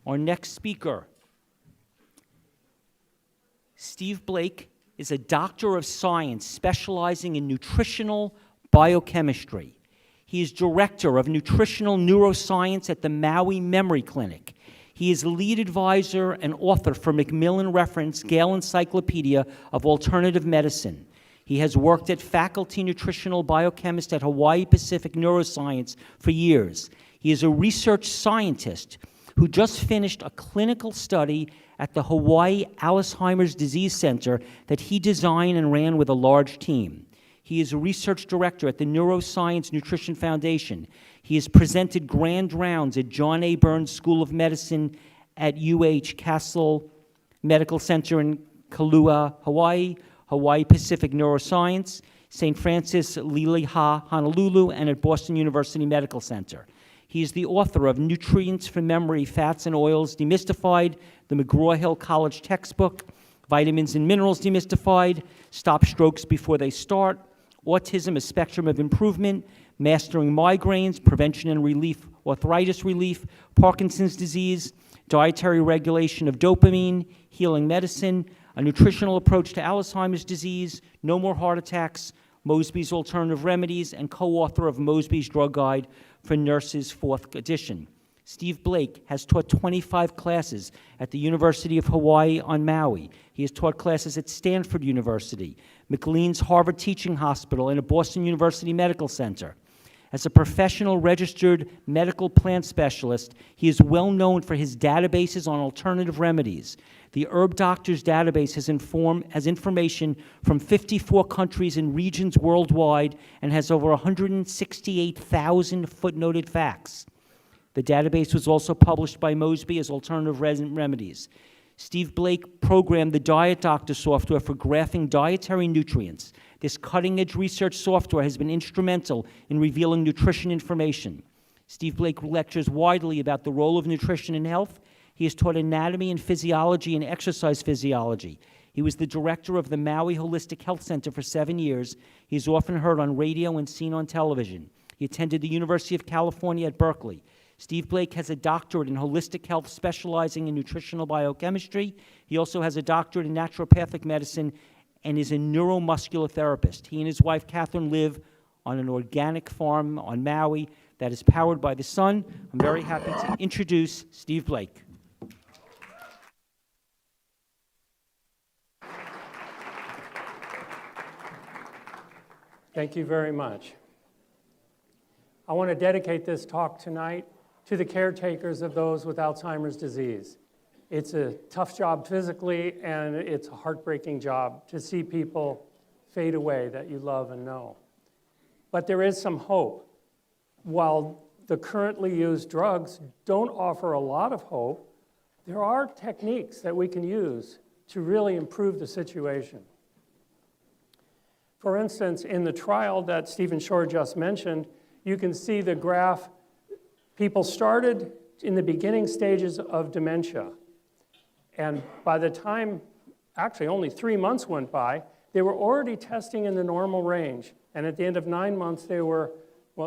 Our next speaker, Steve Blake, is a doctor of science specializing in nutritional biochemistry. He is director of nutritional neuroscience at the Maui Memory Clinic. He is lead advisor and author for Macmillan Reference Gale Encyclopedia of Alternative Medicine. He has worked at faculty nutritional biochemist at Hawaii Pacific Neuroscience for years. He is a research scientist who just finished a clinical study at the Hawaii Alzheimer's Disease Center that he designed and ran with a large team. He is a research director at the Neuroscience Nutrition Foundation. He has presented grand rounds at John A. Burns School of Medicine at Castle Medical Center in Kailua, Hawaii, Hawaii Pacific Neuroscience, St. Francis Liliha, Honolulu, and at Boston University Medical Center. He is the author of Nutrients for Memory, Fats and Oils Demystified, the McGraw-Hill College textbook, Vitamins and Minerals Demystified, Stop Strokes Before They Start, Autism, A Spectrum of Improvement, Mastering Migraines, Prevention and Relief, Arthritis Relief, Parkinson's Disease, Dietary Regulation of Dopamine, Healing Medicine, A Nutritional Approach to Alzheimer's Disease, No More Heart Attacks, Mosby's Alternative Remedies, and co-author of Mosby's Drug Guide for Nurses, 4th edition. Steve Blake has taught 25 classes at the University of Hawaii on Maui. He has taught classes at Stanford University, McLean's Harvard Teaching Hospital, and at Boston University Medical Center. As a professional registered medical plant specialist, he is well known for his databases on alternative remedies. The Herb Doctors database has information from 54 countries and regions worldwide and has over 168,000 footnoted facts. The database was also published by Mosby as Alternative Remedies. Steve Blake programmed the Diet Doctor software for graphing dietary nutrients. This cutting-edge research software has been instrumental in revealing nutrition information. Steve Blake lectures widely about the role of nutrition in health. He has taught anatomy and physiology and exercise physiology. He was the director of the Maui Holistic Health Center for 7 years. He is often heard on radio and seen on television. He attended the University of California at Berkeley. Steve Blake has a doctorate in holistic health specializing in nutritional biochemistry. He also has a doctorate in naturopathic medicine and is a neuromuscular therapist. He and his wife, Catherine, live on an organic farm on Maui that is powered by the sun. I'm very happy to introduce Steve Blake. Thank you very much. I want to dedicate this talk tonight to the caretakers of those with Alzheimer's disease. It's a tough job physically, and it's a heartbreaking job to see people fade away that you love and know. But there is some hope. While the currently used drugs don't offer a lot of hope, there are techniques that we can use to really improve the situation. For instance, in the trial that Stephen Shore just mentioned, you can see the graph. People started in the beginning stages of dementia. And by the time, actually only 3 months went by, they were already testing in the normal range. And at the end of 9 months, they were,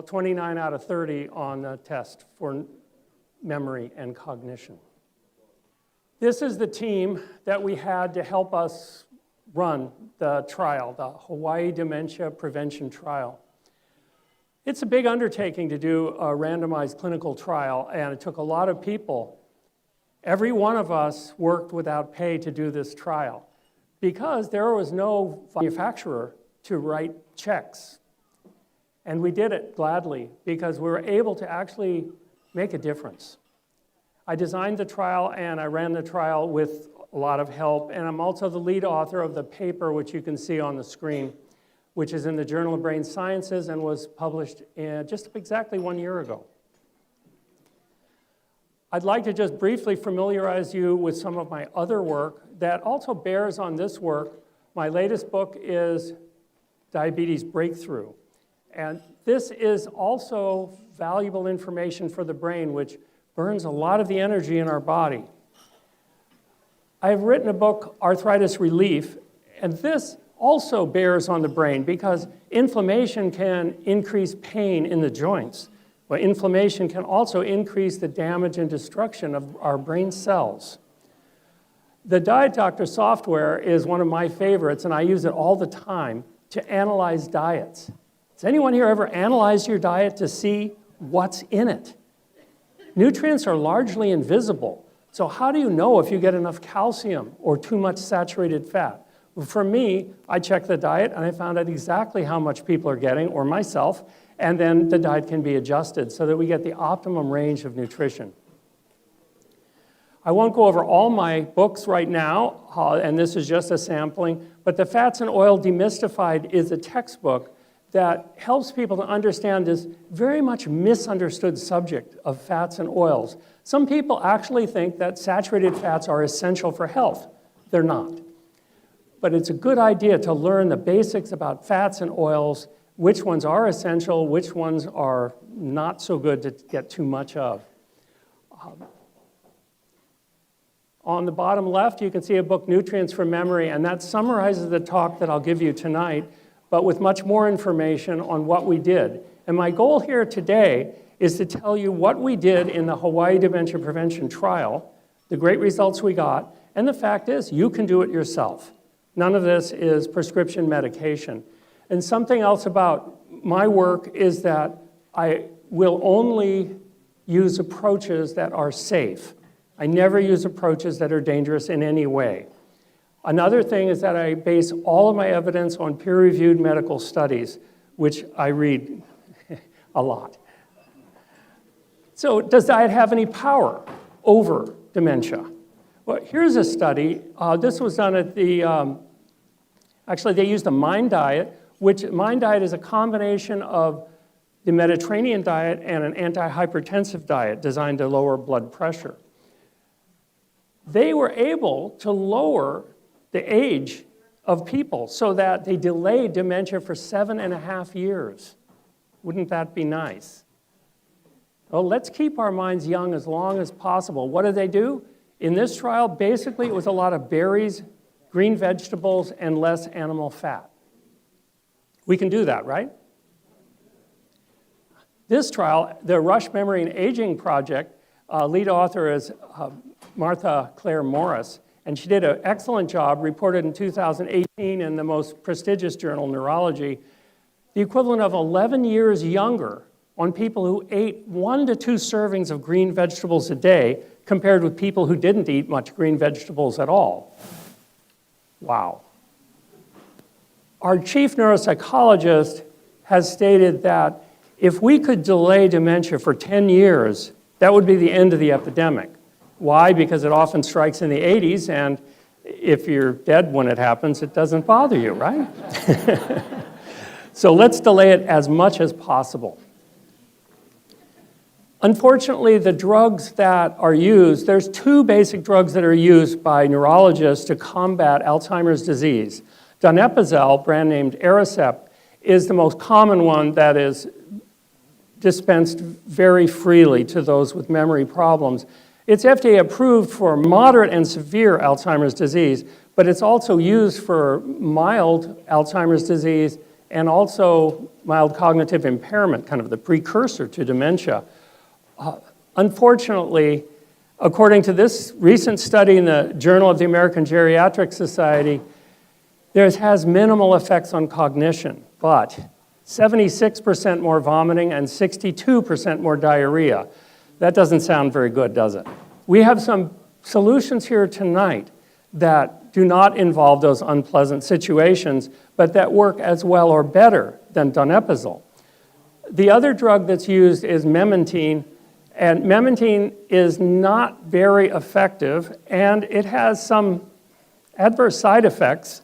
29 out of 30 on the test for memory and cognition. This is the team that we had to help us run the trial, the Hawaii Dementia Prevention Trial. It's a big undertaking to do a randomized clinical trial, and it took a lot of people. Every one of us worked without pay to do this trial because there was no manufacturer to write checks. And we did it gladly because we were able to actually make a difference. I designed the trial and I ran the trial with a lot of help, and I'm also the lead author of the paper, which you can see on the screen, which is in the Journal of Brain Sciences and was published just exactly 1 year ago. I'd like to just briefly familiarize you with some of my other work that also bears on this work. My latest book is Diabetes Breakthrough. And this is also valuable information for the brain, which burns a lot of the energy in our body. I've written a book, Arthritis Relief, and this also bears on the brain because inflammation can increase pain in the joints. Well, inflammation can also increase the damage and destruction of our brain cells. The Diet Doctor software is one of my favorites, and I use it all the time to analyze diets. Has anyone here ever analyzed your diet to see what's in it? Nutrients are largely invisible, so how do you know if you get enough calcium or too much saturated fat? Well, for me, I check the diet, and I found out exactly how much people are getting, or myself, and then the diet can be adjusted so that we get the optimum range of nutrition. I won't go over all my books right now, and this is just a sampling, but The Fats and Oil Demystified is a textbook that helps people to understand this very much misunderstood subject of fats and oils. Some people actually think that saturated fats are essential for health. They're not. But it's a good idea to learn the basics about fats and oils, which ones are essential, which ones are not so good to get too much of. On the bottom left, you can see a book, Nutrients for Memory, and that summarizes the talk that I'll give you tonight, but with much more information on what we did. And my goal here today is to tell you what we did in the Hawaii Dementia Prevention Trial, the great results we got, and the fact is, you can do it yourself. None of this is prescription medication. And something else about my work is that I will only use approaches that are safe. I never use approaches that are dangerous in any way. Another thing is that I base all of my evidence on peer-reviewed medical studies, which I read a lot. So does diet have any power over dementia? Well, here's a study. This was done at the, actually they used a MIND diet, which MIND diet is a combination of the Mediterranean diet and an anti-hypertensive diet designed to lower blood pressure. They were able to lower the age of people so that they delayed dementia for 7.5 years. Wouldn't that be nice? Well, let's keep our minds young as long as possible. What did they do? In this trial, basically it was a lot of berries, green vegetables, and less animal fat. We can do that, right? This trial, the Rush Memory and Aging Project, lead author is Martha Claire Morris, and she did an excellent job, reported in 2018 in the most prestigious journal, Neurology, the equivalent of 11 years younger on people who ate 1 to 2 servings of green vegetables a day compared with people who didn't eat much green vegetables at all. Wow. Our chief neuropsychologist has stated that if we could delay dementia for 10 years, that would be the end of the epidemic. Why? Because it often strikes in the 80s, and if you're dead when it happens, it doesn't bother you, right? So let's delay it as much as possible. Unfortunately, the drugs that are used, there's 2 basic drugs that are used by neurologists to combat Alzheimer's disease. Donepezil, brand named Aricept, is the most common one that is dispensed very freely to those with memory problems. It's FDA approved for moderate and severe Alzheimer's disease, but it's also used for mild Alzheimer's disease and also mild cognitive impairment, kind of the precursor to dementia. Unfortunately, according to this recent study in the Journal of the American Geriatric Society, there has minimal effects on cognition, but 76% more vomiting and 62% more diarrhea. That doesn't sound very good, does it? We have some solutions here tonight that do not involve those unpleasant situations, but that work as well or better than donepezil. The other drug that's used is memantine, and memantine is not very effective, and it has some adverse side effects.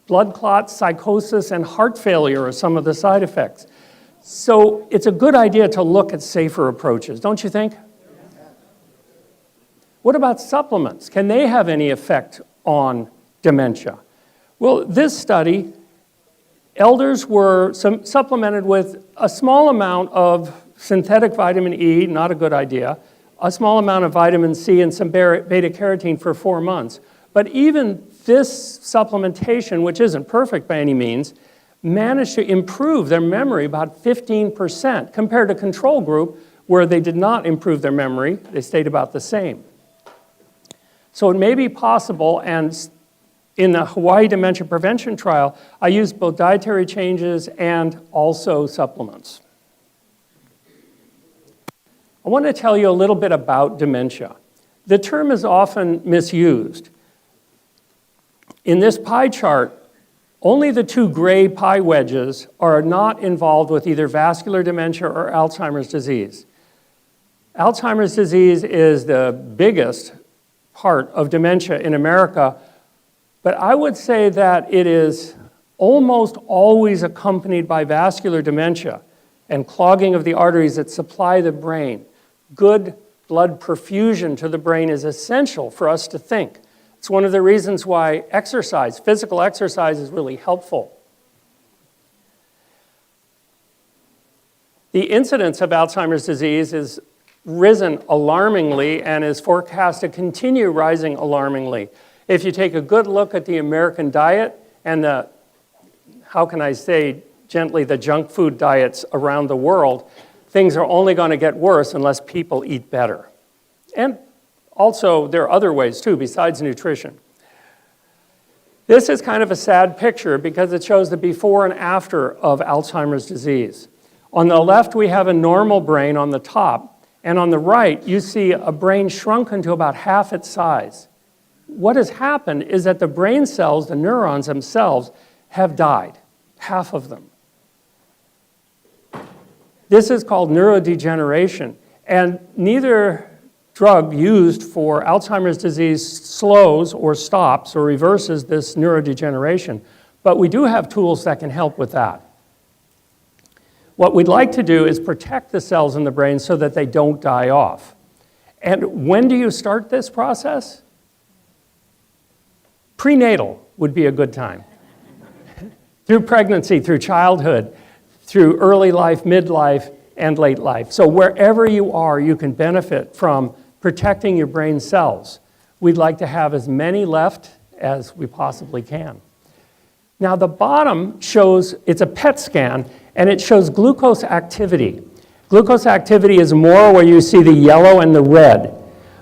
Blood clots, psychosis, and heart failure are some of the side effects. So it's a good idea to look at safer approaches, don't you think? What about supplements? Can they have any effect on dementia? Well, this study, elders were supplemented with a small amount of synthetic vitamin E, not a good idea, a small amount of vitamin C and some beta-carotene for 4 months. But even this supplementation, which isn't perfect by any means, managed to improve their memory about 15% compared to control group, where they did not improve their memory. They stayed about the same. So it may be possible, and in the Hawaii Dementia Prevention Trial, I used both dietary changes and also supplements. I want to tell you a little bit about dementia. The term is often misused. In this pie chart, only the two gray pie wedges are not involved with either vascular dementia or Alzheimer's disease. Alzheimer's disease is the biggest part of dementia in America, but I would say that it is almost always accompanied by vascular dementia and clogging of the arteries that supply the brain. Good blood perfusion to the brain is essential for us to think. It's one of the reasons why exercise, physical exercise, is really helpful. The incidence of Alzheimer's disease is risen alarmingly and is forecast to continue rising alarmingly. If you take a good look at the American diet and the, how can I say gently, the junk food diets around the world, things are only going to get worse unless people eat better. And also, there are other ways too, besides nutrition. This is kind of a sad picture because it shows the before and after of Alzheimer's disease. On the left, we have a normal brain on the top, and on the right, you see a brain shrunken to about half its size. What has happened is that the brain cells, the neurons themselves, have died, half of them. This is called neurodegeneration, and neither drug used for Alzheimer's disease slows or stops or reverses this neurodegeneration, but we do have tools that can help with that. What we'd like to do is protect the cells in the brain so that they don't die off. And when do you start this process? Prenatal would be a good time. Through pregnancy, through childhood, through early life, midlife, and late life. So wherever you are, you can benefit from protecting your brain cells. We'd like to have as many left as we possibly can. Now the bottom shows, it's a PET scan, and it shows glucose activity. Glucose activity is more where you see the yellow and the red.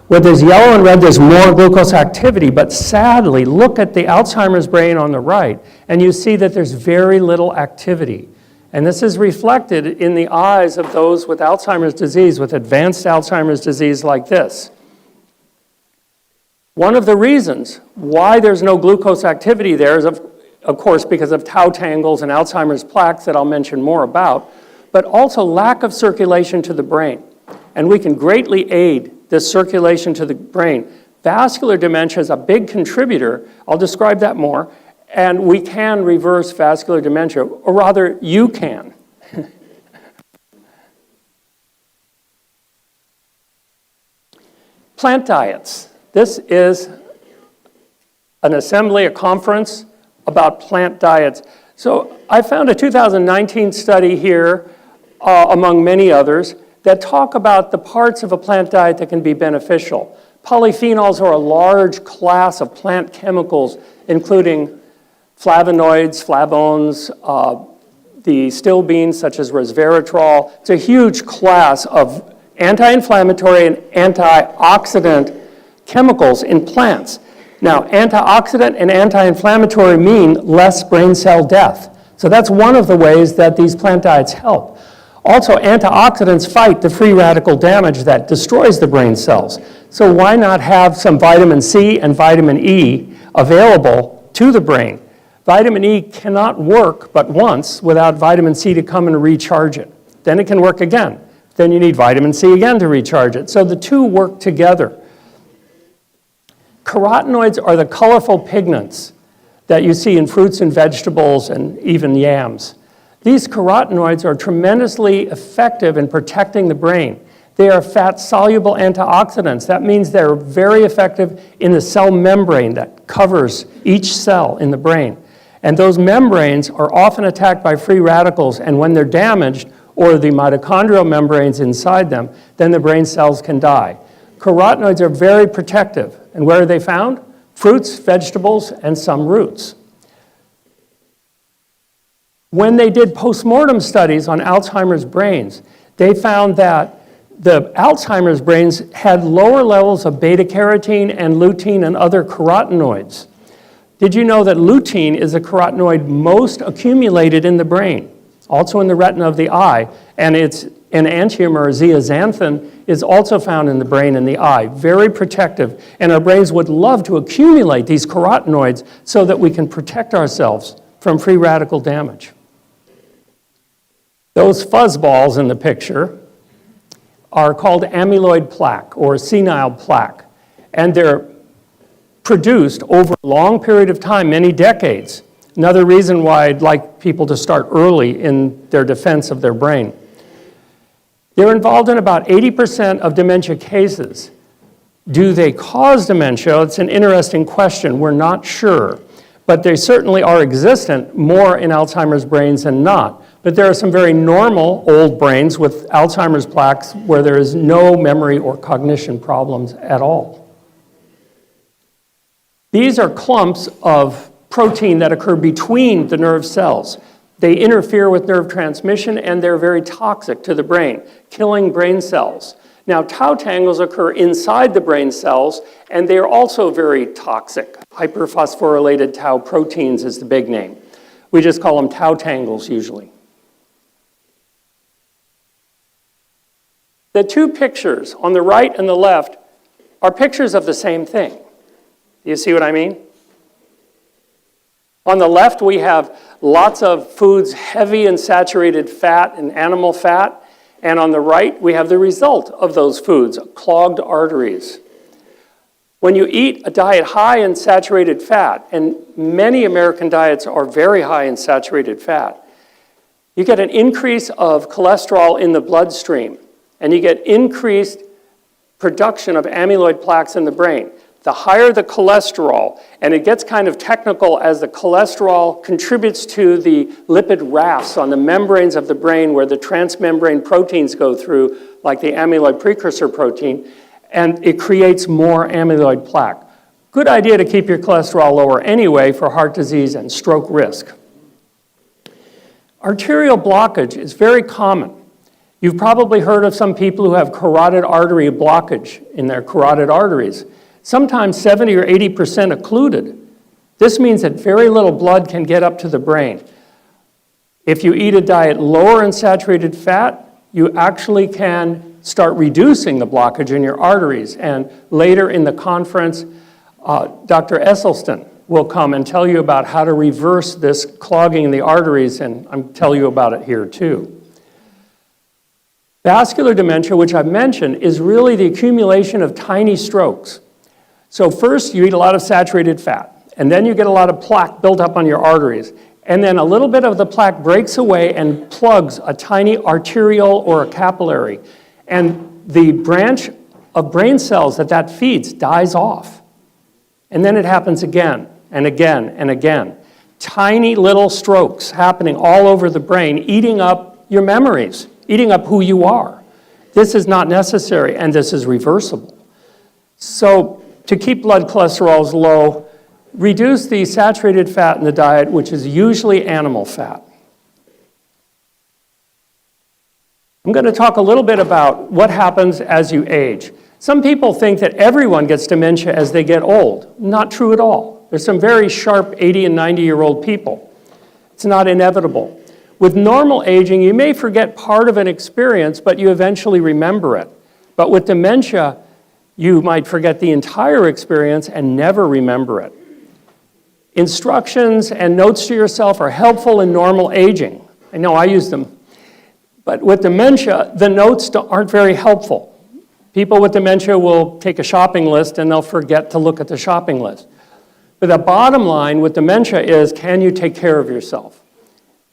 Where there's yellow and red, there's more glucose activity, but sadly, look at the Alzheimer's brain on the right, and you see that there's very little activity. And this is reflected in the eyes of those with Alzheimer's disease, with advanced Alzheimer's disease like this. One of the reasons why there's no glucose activity there is, of course, because of tau tangles and Alzheimer's plaques that I'll mention more about, but also lack of circulation to the brain. And we can greatly aid this circulation to the brain. Vascular dementia is a big contributor. I'll describe that more. And we can reverse vascular dementia, or rather, you can. Plant diets. This is an assembly, a conference about plant diets. So I found a 2019 study here, among many others, that talk about the parts of a plant diet that can be beneficial. Polyphenols are a large class of plant chemicals, including flavonoids, flavones, the stilbenes such as resveratrol. It's a huge class of anti-inflammatory and antioxidant chemicals in plants. Now, antioxidant and anti-inflammatory mean less brain cell death. So that's one of the ways that these plant diets help. Also, antioxidants fight the free radical damage that destroys the brain cells. So why not have some vitamin C and vitamin E available to the brain? Vitamin E cannot work but once without vitamin C to come and recharge it. Then it can work again. Then you need vitamin C again to recharge it. So the two work together. Carotenoids are the colorful pigments that you see in fruits and vegetables and even yams. These carotenoids are tremendously effective in protecting the brain. They are fat-soluble antioxidants. That means they're very effective in the cell membrane that covers each cell in the brain. And those membranes are often attacked by free radicals, and when they're damaged, or the mitochondrial membranes inside them, then the brain cells can die. Carotenoids are very protective. And where are they found? Fruits, vegetables, and some roots. When they did postmortem studies on Alzheimer's brains, they found that the Alzheimer's brains had lower levels of beta-carotene and lutein and other carotenoids. Did you know that lutein is a carotenoid most accumulated in the brain, also in the retina of the eye, and it's an enantiomer, zeaxanthin, is also found in the brain and the eye, very protective, and our brains would love to accumulate these carotenoids so that we can protect ourselves from free radical damage. Those fuzzballs in the picture are called amyloid plaque or senile plaque, and they're produced over a long period of time, many decades. Another reason why I'd like people to start early in their defense of their brain. They're involved in about 80% of dementia cases. Do they cause dementia? It's an interesting question. We're not sure. But they certainly are existent more in Alzheimer's brains than not. But there are some very normal old brains with Alzheimer's plaques where there is no memory or cognition problems at all. These are clumps of protein that occur between the nerve cells. They interfere with nerve transmission and they're very toxic to the brain, killing brain cells. Now, tau tangles occur inside the brain cells and they are also very toxic. Hyperphosphorylated tau proteins is the big name. We just call them tau tangles usually. The two pictures on the right and the left are pictures of the same thing. You see what I mean? On the left, we have lots of foods heavy in saturated fat and animal fat. And on the right, we have the result of those foods, clogged arteries. When you eat a diet high in saturated fat, and many American diets are very high in saturated fat, you get an increase of cholesterol in the bloodstream, and you get increased production of amyloid plaques in the brain. The higher the cholesterol, and it gets kind of technical as the cholesterol contributes to the lipid rafts on the membranes of the brain where the transmembrane proteins go through, like the amyloid precursor protein, and it creates more amyloid plaque. Good idea to keep your cholesterol lower anyway for heart disease and stroke risk. Arterial blockage is very common. You've probably heard of some people who have carotid artery blockage in their carotid arteries. Sometimes 70 or 80% occluded. This means that very little blood can get up to the brain. If you eat a diet lower in saturated fat, you actually can start reducing the blockage in your arteries. And later in the conference, Dr. Esselstyn will come and tell you about how to reverse this clogging in the arteries, and I'll tell you about it here too. Vascular dementia, which I've mentioned, is really the accumulation of tiny strokes. So first, you eat a lot of saturated fat, and then you get a lot of plaque built up on your arteries. And then a little bit of the plaque breaks away and plugs a tiny arteriole or a capillary. And the branch of brain cells that feeds dies off. And then it happens again and again and again. Tiny little strokes happening all over the brain, eating up your memories, eating up who you are. This is not necessary, and this is reversible. So, to keep blood cholesterols low, reduce the saturated fat in the diet, which is usually animal fat. I'm going to talk a little bit about what happens as you age. Some people think that everyone gets dementia as they get old. Not true at all. There's some very sharp 80 and 90-year-old people. It's not inevitable. With normal aging, you may forget part of an experience, but you eventually remember it. But with dementia, you might forget the entire experience and never remember it. Instructions and notes to yourself are helpful in normal aging. I know I use them. But with dementia, the notes aren't very helpful. People with dementia will take a shopping list and they'll forget to look at the shopping list. But the bottom line with dementia is, can you take care of yourself?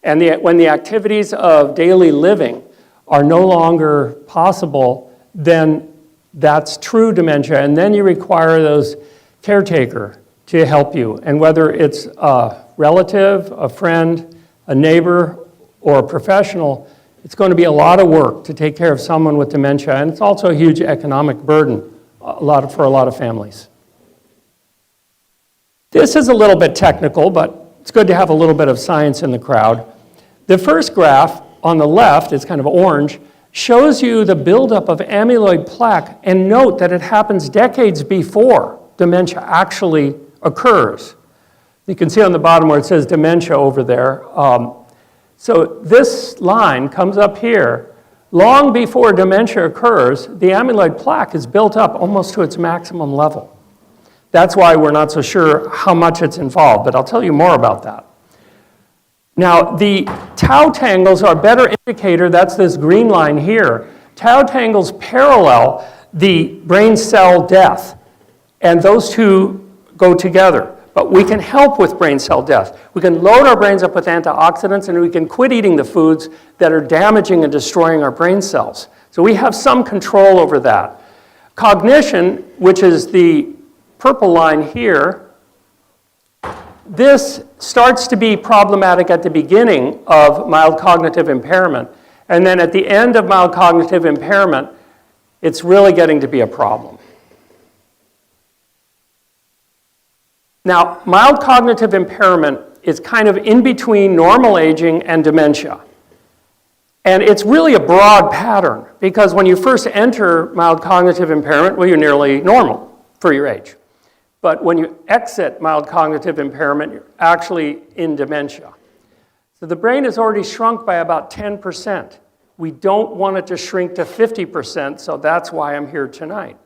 And when the activities of daily living are no longer possible, then that's true dementia, and then you require those caretaker to help you. And whether it's a relative, a friend, a neighbor, or a professional, it's going to be a lot of work to take care of someone with dementia, and it's also a huge economic burden for a lot of families. This is a little bit technical, but it's good to have a little bit of science in the crowd. The first graph on the left is kind of orange. shows you the buildup of amyloid plaque, and note that it happens decades before dementia actually occurs. You can see on the bottom where it says dementia over there. So this line comes up here. Long before dementia occurs, the amyloid plaque is built up almost to its maximum level. That's why we're not so sure how much it's involved, but I'll tell you more about that. Now, the tau tangles are a better indicator. That's this green line here. Tau tangles parallel the brain cell death, and those two go together. But we can help with brain cell death. We can load our brains up with antioxidants, and we can quit eating the foods that are damaging and destroying our brain cells. So we have some control over that. Cognition, which is the purple line here, this starts to be problematic at the beginning of mild cognitive impairment. And then at the end of mild cognitive impairment, it's really getting to be a problem. Now, mild cognitive impairment is kind of in between normal aging and dementia. And it's really a broad pattern, because when you first enter mild cognitive impairment, well, you're nearly normal for your age. But when you exit mild cognitive impairment, you're actually in dementia. So the brain has already shrunk by about 10%. We don't want it to shrink to 50%, so that's why I'm here tonight.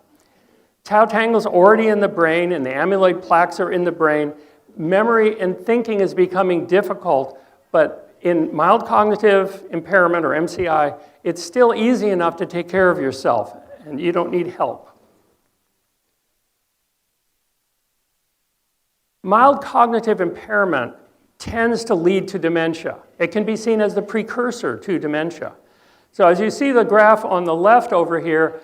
Tau tangles already in the brain, and the amyloid plaques are in the brain. Memory and thinking is becoming difficult, but in mild cognitive impairment, or MCI, it's still easy enough to take care of yourself, and you don't need help. Mild cognitive impairment tends to lead to dementia. It can be seen as the precursor to dementia. So as you see the graph on the left over here,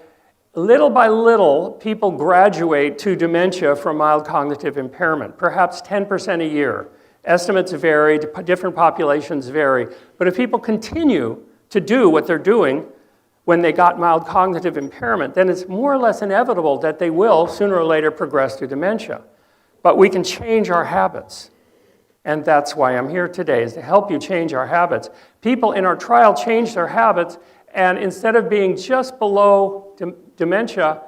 little by little, people graduate to dementia from mild cognitive impairment, perhaps 10% a year. Estimates vary, different populations vary. But if people continue to do what they're doing when they got mild cognitive impairment, then it's more or less inevitable that they will, sooner or later, progress to dementia. But we can change our habits. And that's why I'm here today, is to help you change our habits. People in our trial changed their habits, and instead of being just below dementia,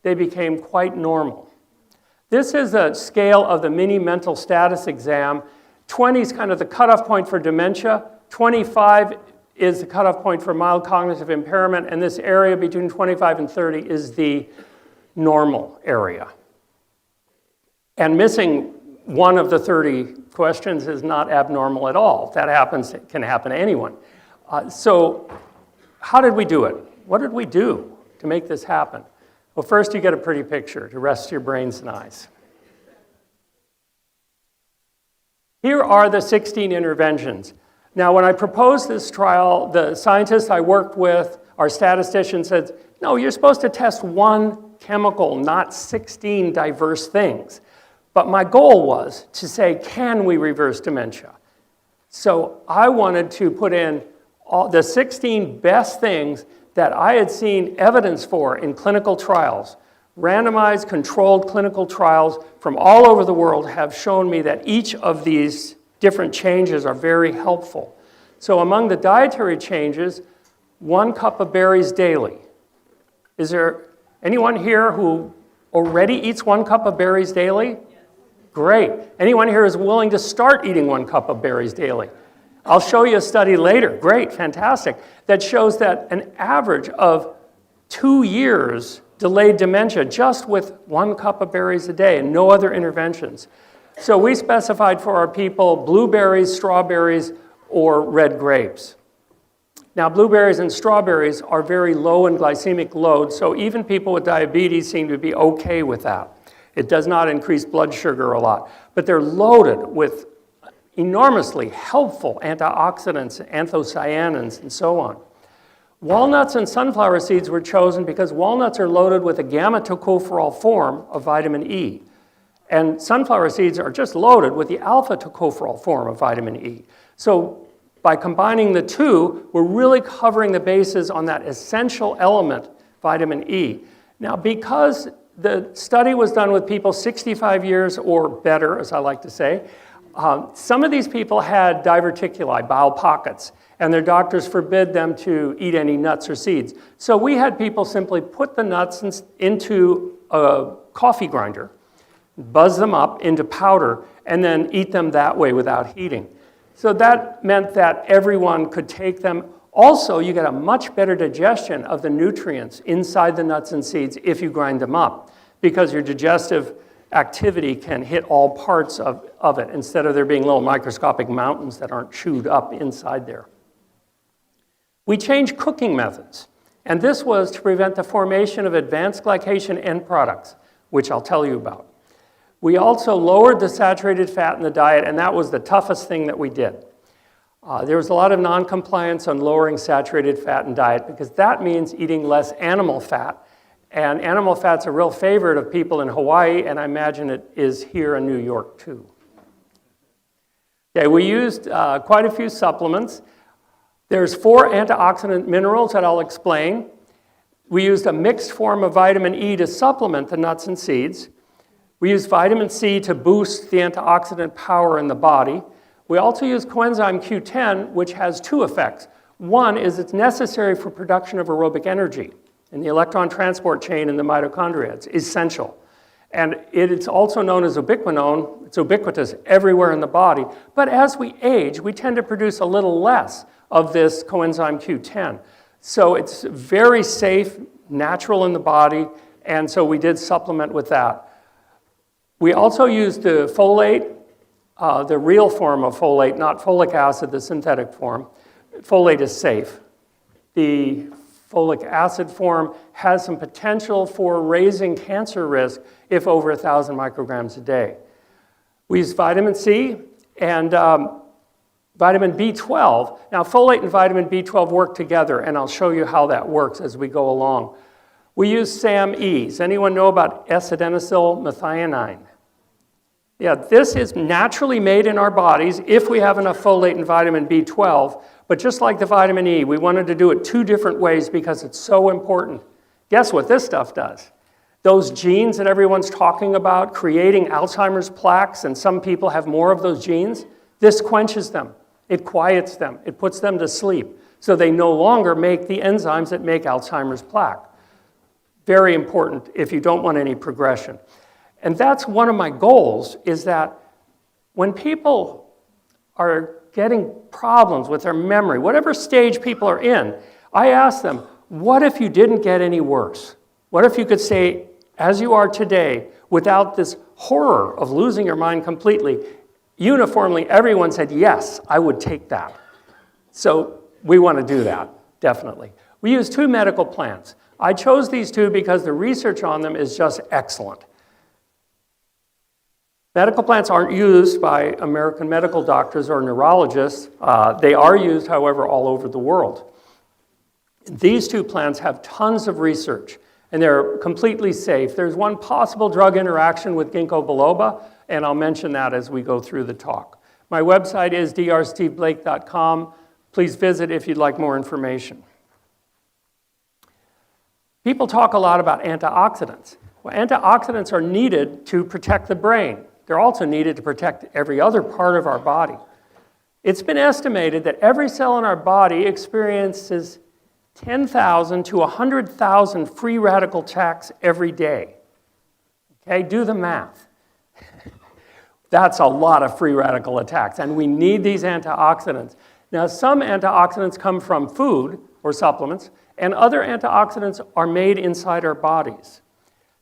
they became quite normal. This is a scale of the mini mental status exam. 20 is kind of the cutoff point for dementia. 25 is the cutoff point for mild cognitive impairment, and this area between 25 and 30 is the normal area. And missing one of the 30 questions is not abnormal at all. If that happens, it can happen to anyone. So how did we do it? What did we do to make this happen? Well, first you get a pretty picture to rest your brains and eyes. Here are the 16 interventions. Now, when I proposed this trial, the scientists I worked with, our statistician, said, no, you're supposed to test one chemical, not 16 diverse things. But my goal was to say, can we reverse dementia? So I wanted to put in all the 16 best things that I had seen evidence for in clinical trials. Randomized, controlled clinical trials from all over the world have shown me that each of these different changes are very helpful. So among the dietary changes, 1 cup of berries daily. Is there anyone here who already eats 1 cup of berries daily? Great. Anyone here is willing to start eating 1 cup of berries daily? I'll show you a study later. Great, fantastic. That shows that an average of 2 years delayed dementia just with 1 cup of berries a day and no other interventions. So we specified for our people blueberries, strawberries, or red grapes. Now, blueberries and strawberries are very low in glycemic load, so even people with diabetes seem to be okay with that. It does not increase blood sugar a lot, but they're loaded with enormously helpful antioxidants, anthocyanins, and so on. Walnuts and sunflower seeds were chosen because walnuts are loaded with a gamma tocopherol form of vitamin E. And sunflower seeds are just loaded with the alpha tocopherol form of vitamin E. So by combining the two, we're really covering the bases on that essential element, vitamin E. Now, because the study was done with people 65 years or better, as I like to say, Some of these people had diverticuli, bowel pockets, and their doctors forbid them to eat any nuts or seeds. So we had people simply put the nuts into a coffee grinder, buzz them up into powder, and then eat them that way without heating. So that meant that everyone could take them. Also, you get a much better digestion of the nutrients inside the nuts and seeds if you grind them up, because your digestive activity can hit all parts of it instead of there being little microscopic mountains that aren't chewed up inside there. We changed cooking methods, and this was to prevent the formation of advanced glycation end products, which I'll tell you about. We also lowered the saturated fat in the diet, and that was the toughest thing that we did. There was a lot of non-compliance on lowering saturated fat in diet because that means eating less animal fat. And animal fat's a real favorite of people in Hawaii, and I imagine it is here in New York too. Okay, we used quite a few supplements. There's 4 antioxidant minerals that I'll explain. We used a mixed form of vitamin E to supplement the nuts and seeds. We used vitamin C to boost the antioxidant power in the body. We also used coenzyme Q10, which has 2 effects. One is it's necessary for production of aerobic energy in the electron transport chain in the mitochondria. It's essential. And it's also known as ubiquinone. It's ubiquitous everywhere in the body. But as we age, we tend to produce a little less of this coenzyme Q10. So it's very safe, natural in the body, and so we did supplement with that. We also used the folate, the real form of folate, not folic acid, the synthetic form. Folate is safe. The folic acid form has some potential for raising cancer risk if over 1,000 micrograms a day. We use vitamin C and vitamin B12. Now, folate and vitamin B12 work together, and I'll show you how that works as we go along. We use SAMe. Anyone know about S-adenosyl methionine? Yeah, this is naturally made in our bodies if we have enough folate and vitamin B12, but just like the vitamin E, we wanted to do it 2 different ways because it's so important. Guess what this stuff does? Those genes that everyone's talking about, creating Alzheimer's plaques, and some people have more of those genes, this quenches them. It quiets them. It puts them to sleep. So they no longer make the enzymes that make Alzheimer's plaque. Very important if you don't want any progression. And that's one of my goals, is that when people are getting problems with their memory, whatever stage people are in, I ask them, what if you didn't get any worse? What if you could stay as you are today without this horror of losing your mind completely? Uniformly, everyone said, yes, I would take that. So we want to do that, definitely. We use 2 medical plants. I chose these 2 because the research on them is just excellent. Medical plants aren't used by American medical doctors or neurologists. They are used, however, all over the world. These 2 plants have tons of research, and they're completely safe. There's one possible drug interaction with ginkgo biloba, and I'll mention that as we go through the talk. My website is drsteveblake.com. Please visit if you'd like more information. People talk a lot about antioxidants. Well, antioxidants are needed to protect the brain. They're also needed to protect every other part of our body. It's been estimated that every cell in our body experiences 10,000 to 100,000 free radical attacks every day. Okay, do the math. That's a lot of free radical attacks, and we need these antioxidants. Now, some antioxidants come from food or supplements, and other antioxidants are made inside our bodies.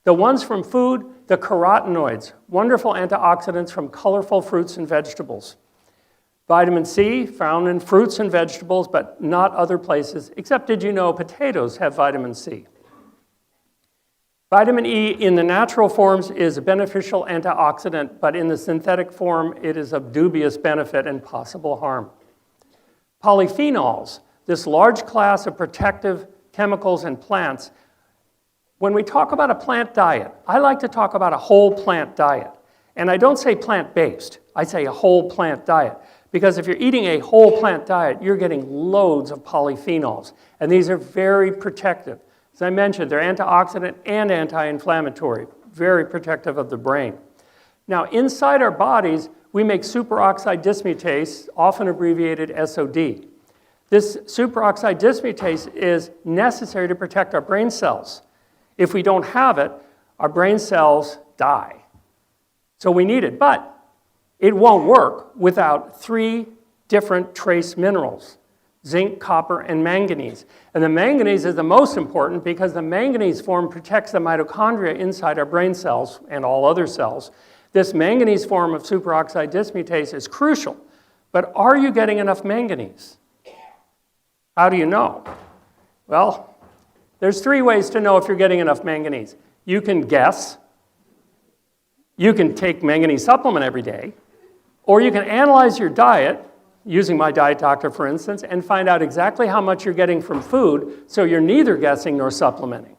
The ones from food, the carotenoids, wonderful antioxidants from colorful fruits and vegetables. Vitamin C, found in fruits and vegetables, but not other places, except did you know potatoes have vitamin C? Vitamin E in the natural forms is a beneficial antioxidant, but in the synthetic form, it is of dubious benefit and possible harm. Polyphenols, this large class of protective chemicals in plants. When we talk about a plant diet, I like to talk about a whole plant diet. And I don't say plant-based, I say a whole plant diet. Because if you're eating a whole plant diet, you're getting loads of polyphenols. And these are very protective. As I mentioned, they're antioxidant and anti-inflammatory, very protective of the brain. Now, inside our bodies, we make superoxide dismutase, often abbreviated SOD. This superoxide dismutase is necessary to protect our brain cells. If we don't have it, our brain cells die. So we need it, but it won't work without 3 different trace minerals: zinc, copper, and manganese. And the manganese is the most important because the manganese form protects the mitochondria inside our brain cells and all other cells. This manganese form of superoxide dismutase is crucial. But are you getting enough manganese? How do you know? Well, there's 3 ways to know if you're getting enough manganese. You can guess. You can take manganese supplement every day. Or you can analyze your diet, using my diet doctor, for instance, and find out exactly how much you're getting from food, so you're neither guessing nor supplementing.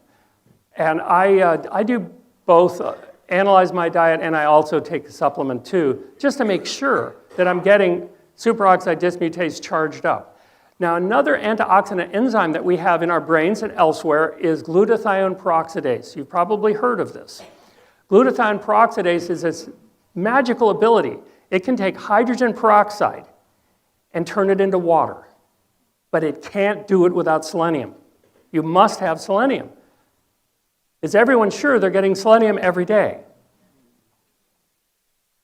And I do both, analyze my diet, and I also take a supplement too, just to make sure that I'm getting superoxide dismutase charged up. Now, another antioxidant enzyme that we have in our brains and elsewhere is glutathione peroxidase. You've probably heard of this. Glutathione peroxidase is this magical ability. It can take hydrogen peroxide and turn it into water, but it can't do it without selenium. You must have selenium. Is everyone sure they're getting selenium every day?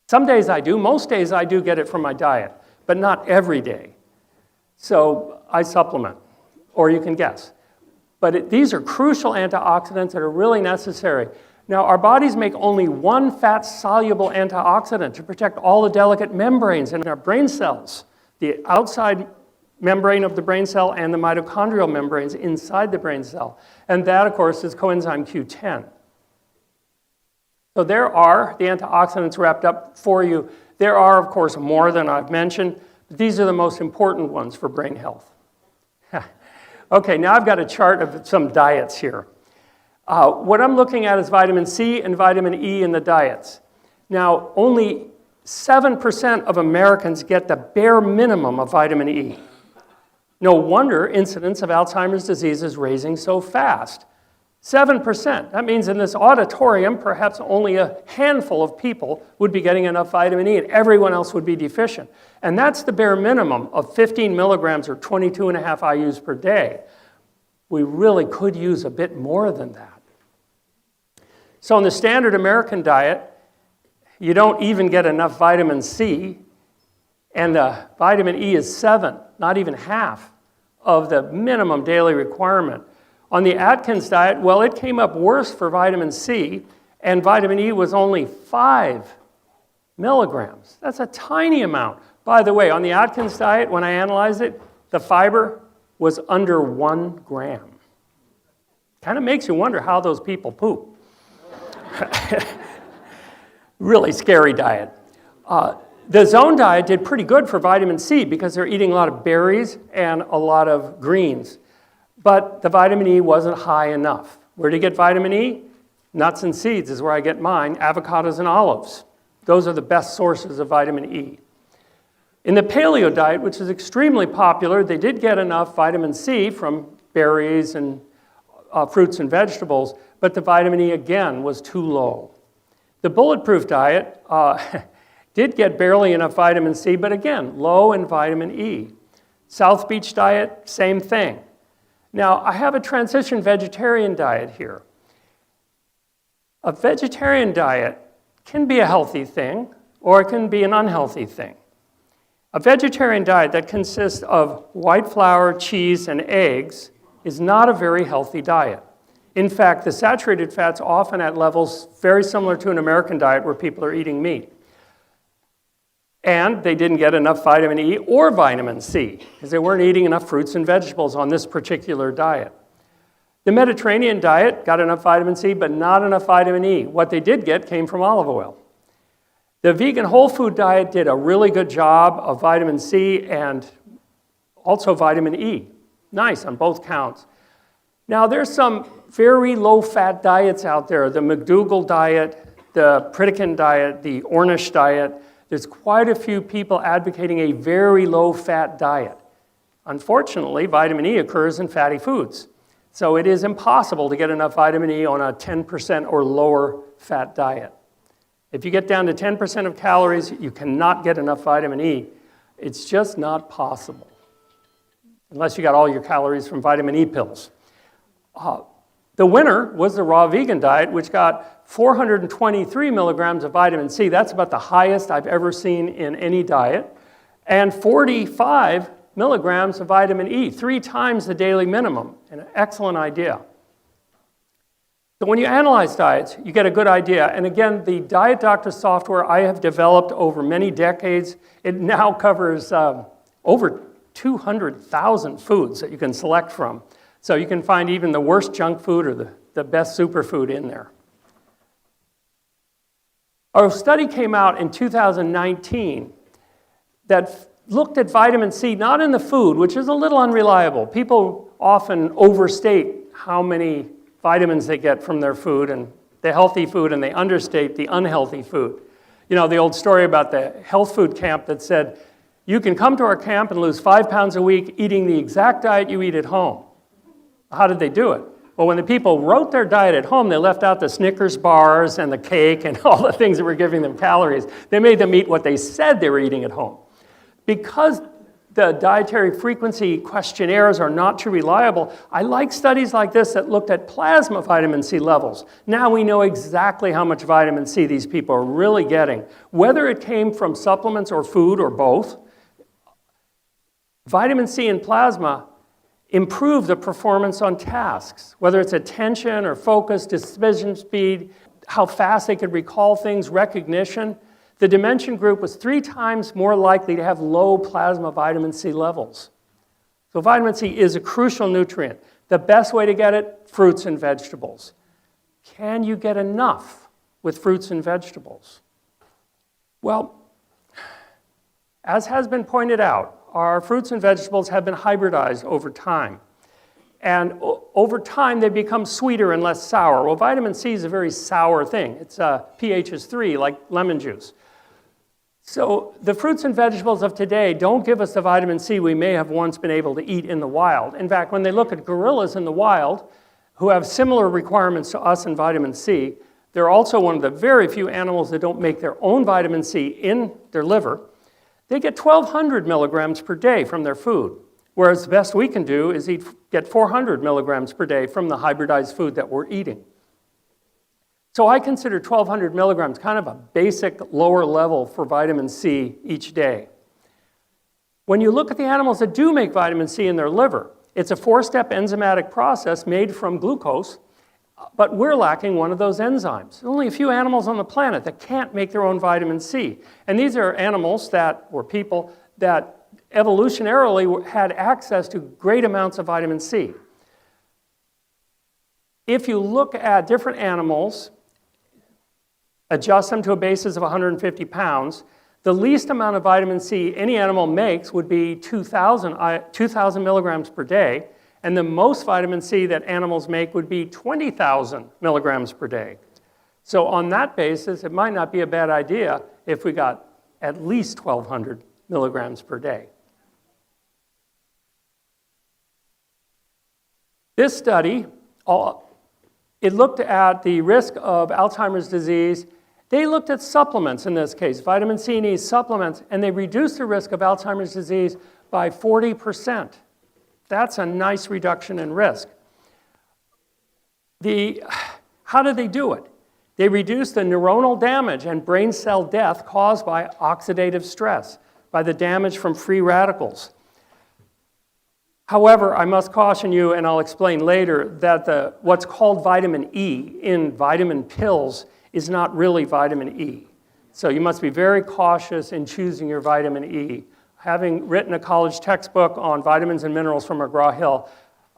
Some days I do. Most days I do get it from my diet, but not every day. So I supplement, or you can guess. But these are crucial antioxidants that are really necessary. Now, our bodies make only one fat-soluble antioxidant to protect all the delicate membranes in our brain cells, the outside membrane of the brain cell and the mitochondrial membranes inside the brain cell. And that, of course, is coenzyme Q10. So there are the antioxidants wrapped up for you. There are, of course, more than I've mentioned, but these are the most important ones for brain health. Okay, now I've got a chart of some diets here. What I'm looking at is vitamin C and vitamin E in the diets. Now, only 7% of Americans get the bare minimum of vitamin E. No wonder incidence of Alzheimer's disease is rising so fast. 7%. That means in this auditorium, perhaps only a handful of people would be getting enough vitamin E, and everyone else would be deficient. And that's the bare minimum of 15 milligrams or 22.5 IUs per day. We really could use a bit more than that. So in the standard American diet, you don't even get enough vitamin C, and the vitamin E is 7, not even half of the minimum daily requirement. On the Atkins diet, well, it came up worse for vitamin C, and vitamin E was only 5 milligrams. That's a tiny amount. By the way, on the Atkins diet, when I analyzed it, the fiber was under 1 gram. Kind of makes you wonder how those people poop. Really scary diet. The Zone diet did pretty good for vitamin C because they're eating a lot of berries and a lot of greens. But the vitamin E wasn't high enough. Where do you get vitamin E? Nuts and seeds is where I get mine, avocados and olives. Those are the best sources of vitamin E. In the paleo diet, which is extremely popular, they did get enough vitamin C from berries and fruits and vegetables, but the vitamin E, again, was too low. The bulletproof diet did get barely enough vitamin C, but again, low in vitamin E. South Beach diet, same thing. Now, I have a transition vegetarian diet here. A vegetarian diet can be a healthy thing, or it can be an unhealthy thing. A vegetarian diet that consists of white flour, cheese, and eggs is not a very healthy diet. In fact, the saturated fat's often at levels very similar to an American diet where people are eating meat. And they didn't get enough vitamin E or vitamin C because they weren't eating enough fruits and vegetables on this particular diet. The Mediterranean diet got enough vitamin C, but not enough vitamin E. What they did get came from olive oil. The vegan whole food diet did a really good job of vitamin C and also vitamin E. Nice on both counts. Now, there's some very low-fat diets out there. The McDougall diet, the Pritikin diet, the Ornish diet. There's quite a few people advocating a very low-fat diet. Unfortunately, vitamin E occurs in fatty foods. So it is impossible to get enough vitamin E on a 10% or lower fat diet. If you get down to 10% of calories, you cannot get enough vitamin E. It's just not possible, unless you got all your calories from vitamin E pills. The winner was the raw vegan diet, which got 423 milligrams of vitamin C. That's about the highest I've ever seen in any diet. And 45 milligrams of vitamin E, 3 times the daily minimum. An excellent idea. So when you analyze diets, you get a good idea. And again, the Diet Doctor software I have developed over many decades, it now covers over 200,000 foods that you can select from. So you can find even the worst junk food or the best superfood in there. Our study came out in 2019 that looked at vitamin C, not in the food, which is a little unreliable. People often overstate how many vitamins they get from their food and the healthy food, and they understate the unhealthy food. You know, the old story about the health food camp that said, you can come to our camp and lose 5 pounds a week eating the exact diet you eat at home. How did they do it? Well, when the people wrote their diet at home, they left out the Snickers bars and the cake and all the things that were giving them calories. They made them eat what they said they were eating at home. Because the dietary frequency questionnaires are not too reliable, I like studies like this that looked at plasma vitamin C levels. Now we know exactly how much vitamin C these people are really getting. Whether it came from supplements or food or both, vitamin C in plasma improve the performance on tasks, whether it's attention or focus, decision speed, how fast they could recall things, recognition. The Dementia group was 3 times more likely to have low plasma vitamin C levels. So vitamin C is a crucial nutrient. The best way to get it, fruits and vegetables. Can you get enough with fruits and vegetables? Well, as has been pointed out, our fruits and vegetables have been hybridized over time. And over time, they become sweeter and less sour. Well, vitamin C is a very sour thing. Its pH is 3, like lemon juice. So the fruits and vegetables of today don't give us the vitamin C we may have once been able to eat in the wild. In fact, when they look at gorillas in the wild, who have similar requirements to us in vitamin C, they're also one of the very few animals that don't make their own vitamin C in their liver. They get 1,200 milligrams per day from their food, whereas the best we can do is get 400 milligrams per day from the hybridized food that we're eating. So I consider 1,200 milligrams kind of a basic lower level for vitamin C each day. When you look at the animals that do make vitamin C in their liver, it's a 4-step enzymatic process made from glucose, but we're lacking one of those enzymes. There's only a few animals on the planet that can't make their own vitamin C. And these are animals that, or people, that evolutionarily had access to great amounts of vitamin C. If you look at different animals, adjust them to a basis of 150 pounds, the least amount of vitamin C any animal makes would be 2,000 milligrams per day, and the most vitamin C that animals make would be 20,000 milligrams per day. So on that basis, it might not be a bad idea if we got at least 1,200 milligrams per day. This study, it looked at the risk of Alzheimer's disease. They looked at supplements in this case, vitamin C and E supplements, and they reduced the risk of Alzheimer's disease by 40%. That's a nice reduction in risk. How did they do it? They reduced the neuronal damage and brain cell death caused by oxidative stress, by the damage from free radicals. However, I must caution you, and I'll explain later, that what's called vitamin E in vitamin pills is not really vitamin E. So you must be very cautious in choosing your vitamin E. Having written a college textbook on vitamins and minerals from McGraw-Hill,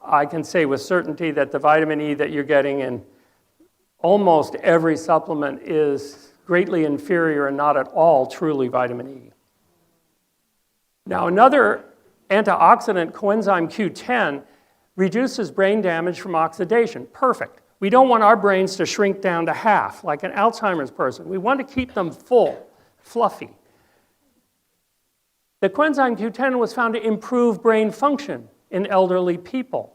I can say with certainty that the vitamin E that you're getting in almost every supplement is greatly inferior and not at all truly vitamin E. Now, another antioxidant, coenzyme Q10, reduces brain damage from oxidation. Perfect. We don't want our brains to shrink down to half, like an Alzheimer's person. We want to keep them full, fluffy. The coenzyme Q10 was found to improve brain function in elderly people.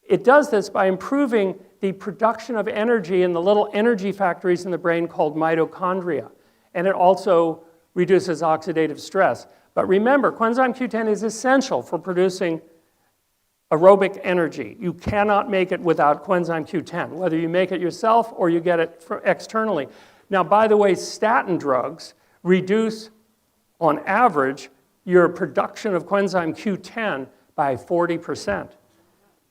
It does this by improving the production of energy in the little energy factories in the brain called mitochondria. And it also reduces oxidative stress. But remember, coenzyme Q10 is essential for producing aerobic energy. You cannot make it without coenzyme Q10, whether you make it yourself or you get it externally. Now, by the way, statin drugs reduce, on average, your production of coenzyme Q10 by 40%.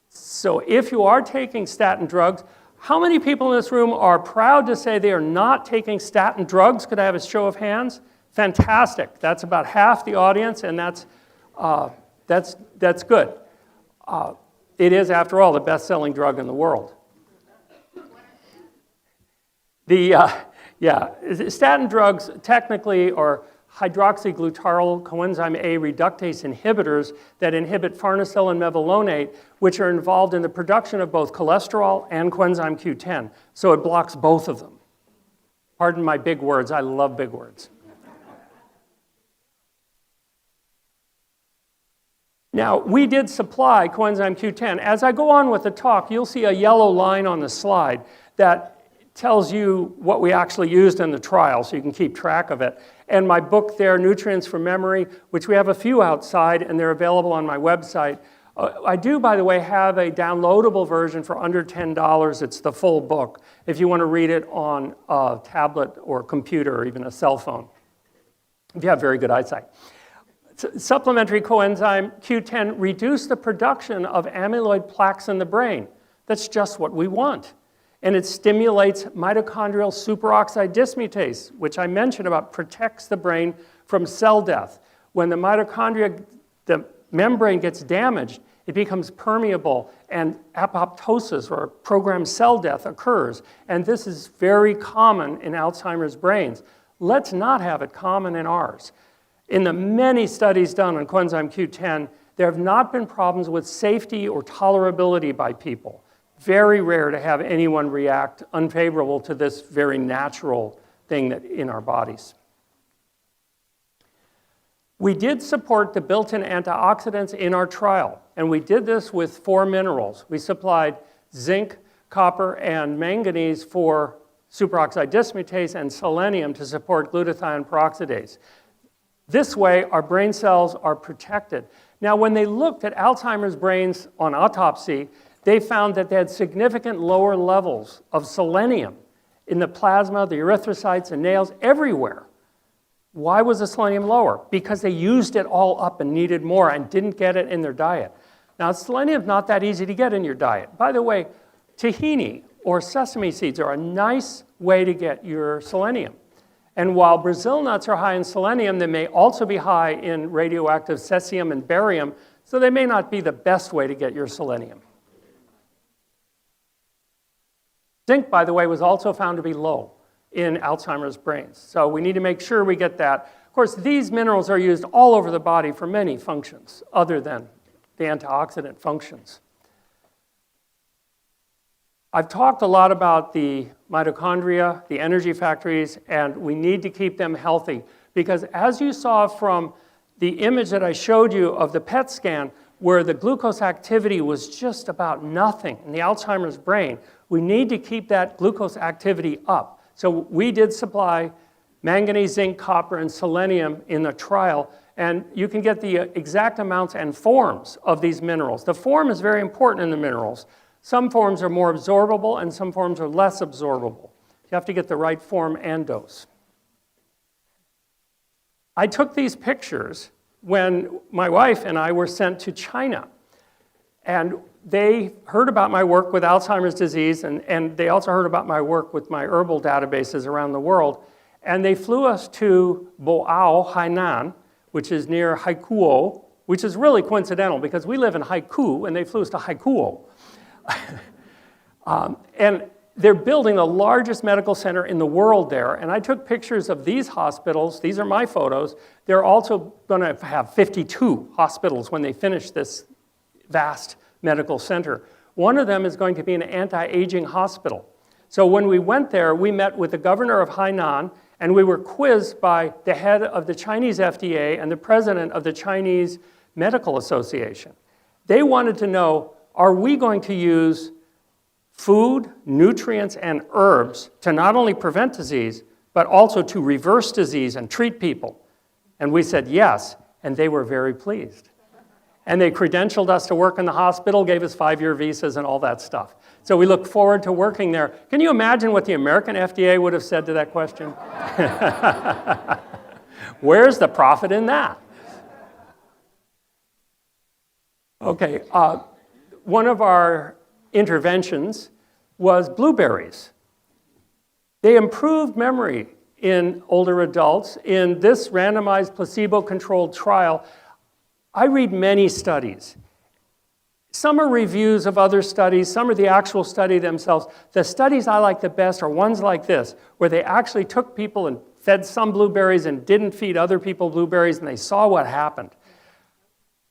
So if you are taking statin drugs, how many people in this room are proud to say they are not taking statin drugs? Could I have a show of hands? Fantastic. That's about half the audience, and that's good. It is, after all, the best-selling drug in the world. Statin drugs technically are hydroxyglutaryl coenzyme A reductase inhibitors that inhibit farnesyl and mevalonate, which are involved in the production of both cholesterol and coenzyme Q10. So it blocks both of them. Pardon my big words. I love big words. Now, we did supply coenzyme Q10. As I go on with the talk, you'll see a yellow line on the slide that tells you what we actually used in the trial, so you can keep track of it. And my book there, Nutrients for Memory, which we have a few outside, and they're available on my website. I do, by the way, have a downloadable version for under $10. It's the full book, if you want to read it on a tablet or computer or even a cell phone, if you have very good eyesight. Supplementary coenzyme Q10 reduce the production of amyloid plaques in the brain. That's just what we want. And it stimulates mitochondrial superoxide dismutase, which I mentioned about protects the brain from cell death. When the mitochondria, the membrane gets damaged, it becomes permeable and apoptosis, or programmed cell death, occurs. And this is very common in Alzheimer's brains. Let's not have it common in ours. In the many studies done on coenzyme Q10, there have not been problems with safety or tolerability by people. Very rare to have anyone react unfavorable to this very natural thing that in our bodies. We did support the built-in antioxidants in our trial, and we did this with 4 minerals. We supplied zinc, copper, and manganese for superoxide dismutase and selenium to support glutathione peroxidase. This way, our brain cells are protected. Now, when they looked at Alzheimer's brains on autopsy, they found that they had significant lower levels of selenium in the plasma, the erythrocytes, and nails, everywhere. Why was the selenium lower? Because they used it all up and needed more and didn't get it in their diet. Now, selenium is not that easy to get in your diet. By the way, tahini or sesame seeds are a nice way to get your selenium. And while Brazil nuts are high in selenium, they may also be high in radioactive cesium and barium, so they may not be the best way to get your selenium. Zinc, by the way, was also found to be low in Alzheimer's brains. So we need to make sure we get that. Of course, these minerals are used all over the body for many functions other than the antioxidant functions. I've talked a lot about the mitochondria, the energy factories, and we need to keep them healthy because as you saw from the image that I showed you of the PET scan, where the glucose activity was just about nothing in the Alzheimer's brain, we need to keep that glucose activity up. So we did supply manganese, zinc, copper, and selenium in the trial, and you can get the exact amounts and forms of these minerals. The form is very important in the minerals. Some forms are more absorbable, and some forms are less absorbable. You have to get the right form and dose. I took these pictures when my wife and I were sent to China. And they heard about my work with Alzheimer's disease, and they also heard about my work with my herbal databases around the world. And they flew us to Boao, Hainan, which is near Haikuo, which is really coincidental because we live in Haiku, and they flew us to Haikuo. And they're building the largest medical center in the world there. And I took pictures of these hospitals. These are my photos. They're also going to have 52 hospitals when they finish this vast medical center. One of them is going to be an anti-aging hospital. So when we went there, we met with the governor of Hainan, and we were quizzed by the head of the Chinese FDA and the president of the Chinese Medical Association. They wanted to know, are we going to use food, nutrients, and herbs to not only prevent disease, but also to reverse disease and treat people? And we said yes, and they were very pleased. And they credentialed us to work in the hospital, gave us 5-year visas and all that stuff. So we look forward to working there. Can you imagine what the American FDA would have said to that question? Where's the profit in that? Okay, one of our interventions was blueberries. They improved memory in older adults. In this randomized placebo-controlled trial, I read many studies. Some are reviews of other studies, some are the actual study themselves. The studies I like the best are ones like this, where they actually took people and fed some blueberries and didn't feed other people blueberries, and they saw what happened.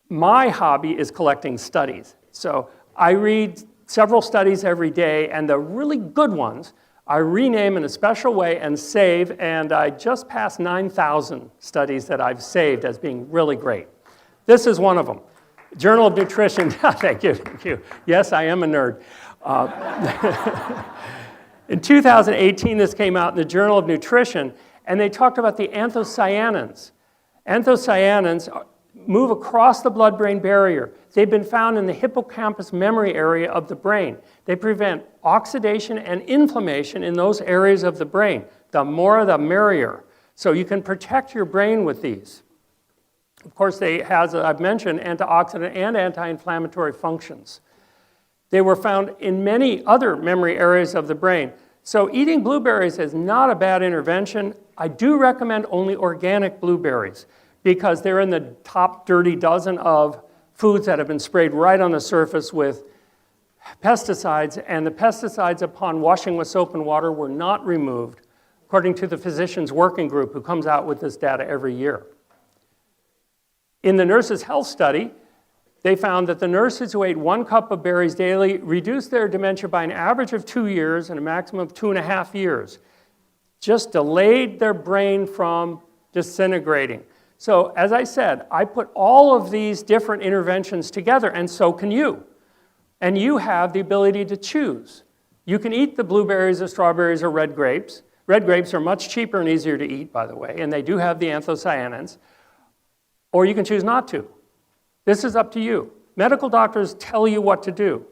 My hobby is collecting studies. So I read several studies every day, and the really good ones I rename in a special way and save, and I just passed 9,000 studies that I've saved as being really great. This is one of them. Journal of Nutrition. Thank you, thank you. Yes, I am a nerd. In 2018, this came out in the Journal of Nutrition, and they talked about the anthocyanins. Anthocyanins move across the blood-brain barrier. They've been found in the hippocampus memory area of the brain. They prevent oxidation and inflammation in those areas of the brain. The more, the merrier. So you can protect your brain with these. Of course, they have, as I've mentioned, antioxidant and anti-inflammatory functions. They were found in many other memory areas of the brain. So eating blueberries is not a bad intervention. I do recommend only organic blueberries, because they're in the top dirty dozen of foods that have been sprayed right on the surface with pesticides, and the pesticides, upon washing with soap and water, were not removed, according to the Physicians Working Group, who comes out with this data every year. In the Nurses' Health Study, they found that the nurses who ate 1 cup of berries daily reduced their dementia by an average of 2 years and a maximum of 2.5 years. Just delayed their brain from disintegrating. So, as I said, I put all of these different interventions together, and so can you. And you have the ability to choose. You can eat the blueberries or strawberries or red grapes. Red grapes are much cheaper and easier to eat, by the way, and they do have the anthocyanins. Or you can choose not to. This is up to you. Medical doctors tell you what to do.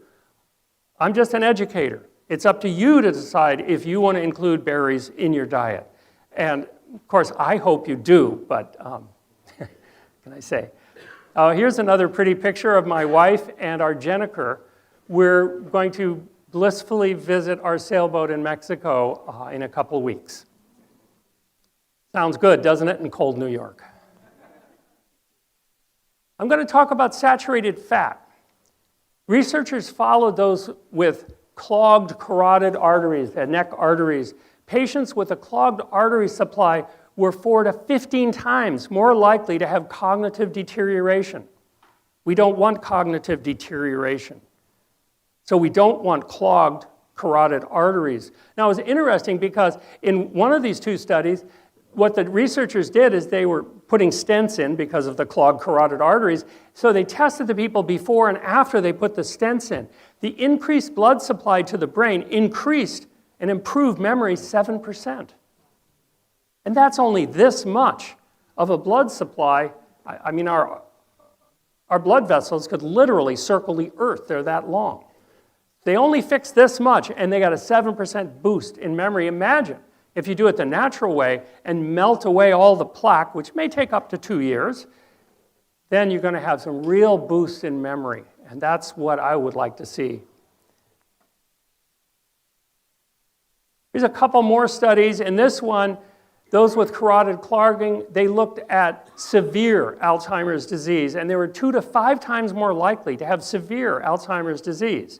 I'm just an educator. It's up to you to decide if you want to include berries in your diet. And, of course, I hope you do, but can I say? Here's another pretty picture of my wife and our Jennifer. We're going to blissfully visit our sailboat in Mexico in a couple of weeks. Sounds good, doesn't it, in cold New York? I'm going to talk about saturated fat. Researchers followed those with clogged carotid arteries, the neck arteries. Patients with a clogged artery supply were 4 to 15 times more likely to have cognitive deterioration. We don't want cognitive deterioration. So we don't want clogged carotid arteries. Now, it was interesting because in one of these two studies, what the researchers did is they were putting stents in because of the clogged carotid arteries. So they tested the people before and after they put the stents in. The increased blood supply to the brain increased and improved memory 7%. And that's only this much of a blood supply. I mean, our blood vessels could literally circle the earth. They're that long. They only fixed this much, and they got a 7% boost in memory. Imagine if you do it the natural way and melt away all the plaque, which may take up to 2 years, then you're going to have some real boosts in memory. And that's what I would like to see. Here's a couple more studies. In this one, those with carotid clogging, they looked at severe Alzheimer's disease, and they were 2 to 5 times more likely to have severe Alzheimer's disease.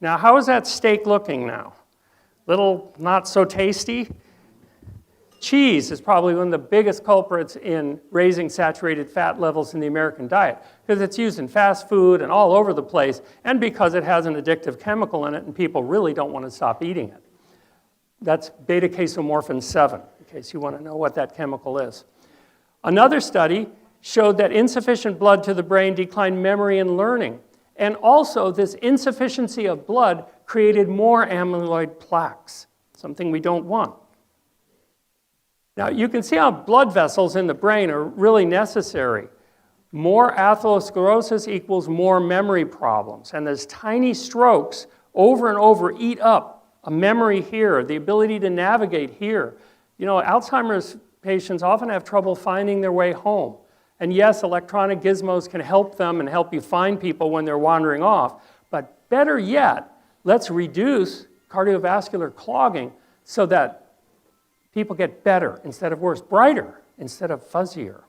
Now, how is that steak looking now? Little not so tasty? Cheese is probably one of the biggest culprits in raising saturated fat levels in the American diet, because it's used in fast food and all over the place, and because it has an addictive chemical in it, and people really don't want to stop eating it. That's beta-casomorphin 7, in case you want to know what that chemical is. Another study showed that insufficient blood to the brain declined memory and learning. And also, this insufficiency of blood created more amyloid plaques, something we don't want. Now, you can see how blood vessels in the brain are really necessary. More atherosclerosis equals more memory problems, and those tiny strokes over and over eat up a memory here, the ability to navigate here. You know, Alzheimer's patients often have trouble finding their way home. And yes, electronic gizmos can help them and help you find people when they're wandering off. But better yet, let's reduce cardiovascular clogging so that people get better instead of worse, brighter instead of fuzzier.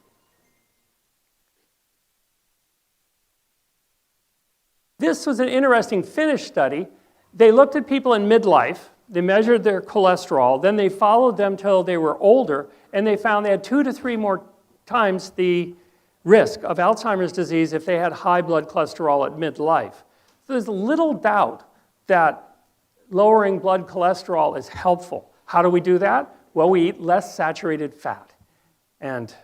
This was an interesting Finnish study. They looked at people in midlife, they measured their cholesterol, then they followed them till they were older, and they found they had 2 to 3 more times the risk of Alzheimer's disease if they had high blood cholesterol at midlife. So there's little doubt that lowering blood cholesterol is helpful. How do we do that? Well, we eat less saturated fat. And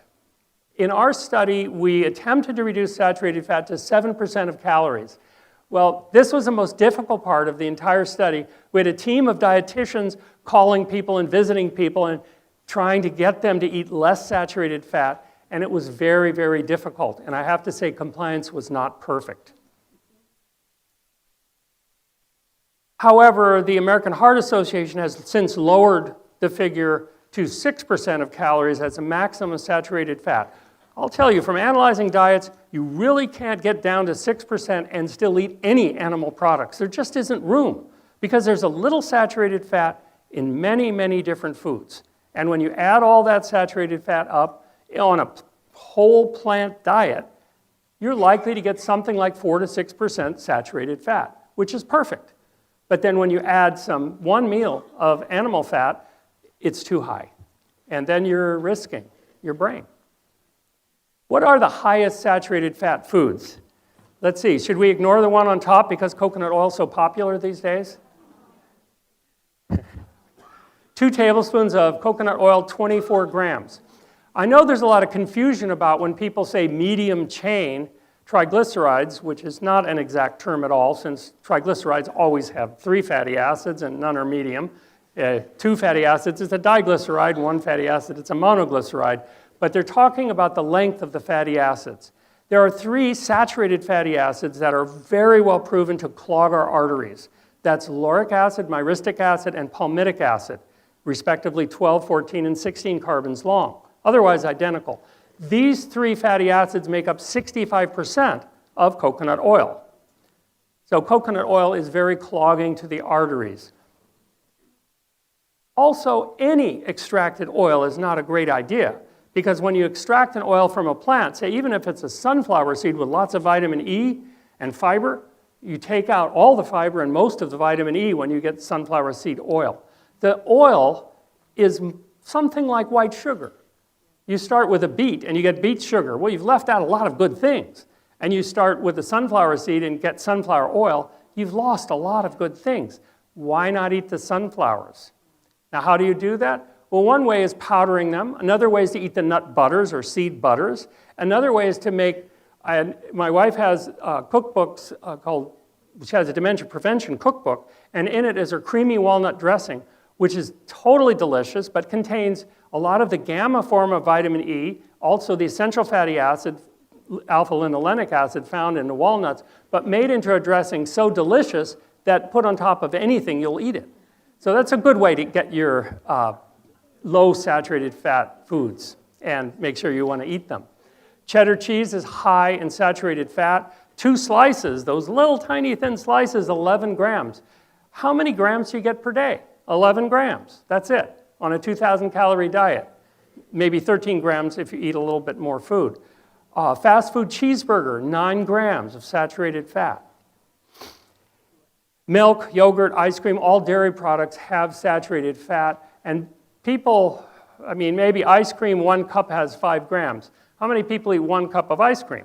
in our study, we attempted to reduce saturated fat to 7% of calories. Well, this was the most difficult part of the entire study. We had a team of dietitians calling people and visiting people and trying to get them to eat less saturated fat, and it was very, very difficult. And I have to say, compliance was not perfect. However, the American Heart Association has since lowered the figure to 6% of calories as a maximum of saturated fat. I'll tell you, from analyzing diets, you really can't get down to 6% and still eat any animal products. There just isn't room because there's a little saturated fat in many, many different foods. And when you add all that saturated fat up on a whole plant diet, you're likely to get something like 4 to 6% saturated fat, which is perfect. But then when you add one meal of animal fat, it's too high. And then you're risking your brain. What are the highest saturated fat foods? Let's see, should we ignore the one on top because coconut oil is so popular these days? 2 tablespoons of coconut oil, 24 grams. I know there's a lot of confusion about when people say medium chain triglycerides, which is not an exact term at all, since triglycerides always have 3 fatty acids and none are medium. 2 fatty acids is a diglyceride, 1 fatty acid it's a monoglyceride. But they're talking about the length of the fatty acids. There are 3 saturated fatty acids that are very well proven to clog our arteries. That's lauric acid, myristic acid, and palmitic acid, respectively 12, 14, and 16 carbons long, otherwise identical. These 3 fatty acids make up 65% of coconut oil. So coconut oil is very clogging to the arteries. Also, any extracted oil is not a great idea. Because when you extract an oil from a plant, say even if it's a sunflower seed with lots of vitamin E and fiber, you take out all the fiber and most of the vitamin E when you get sunflower seed oil. The oil is something like white sugar. You start with a beet and you get beet sugar. Well, you've left out a lot of good things. And you start with the sunflower seed and get sunflower oil, you've lost a lot of good things. Why not eat the sunflowers? Now, how do you do that? Well, one way is powdering them. Another way is to eat the nut butters or seed butters. Another way is to make, my wife has cookbooks which has a dementia prevention cookbook, and in it is her creamy walnut dressing, which is totally delicious, but contains a lot of the gamma form of vitamin E, also the essential fatty acid, alpha-linolenic acid found in the walnuts, but made into a dressing so delicious that put on top of anything, you'll eat it. So that's a good way to get your low saturated fat foods and make sure you want to eat them. Cheddar cheese is high in saturated fat. 2 slices, those little tiny thin slices, 11 grams. How many grams do you get per day? 11 grams, that's it, on a 2,000 calorie diet. Maybe 13 grams if you eat a little bit more food. Fast food cheeseburger, 9 grams of saturated fat. Milk, yogurt, ice cream, all dairy products have saturated fat, and people, maybe ice cream, 1 cup has 5 grams. How many people eat 1 cup of ice cream?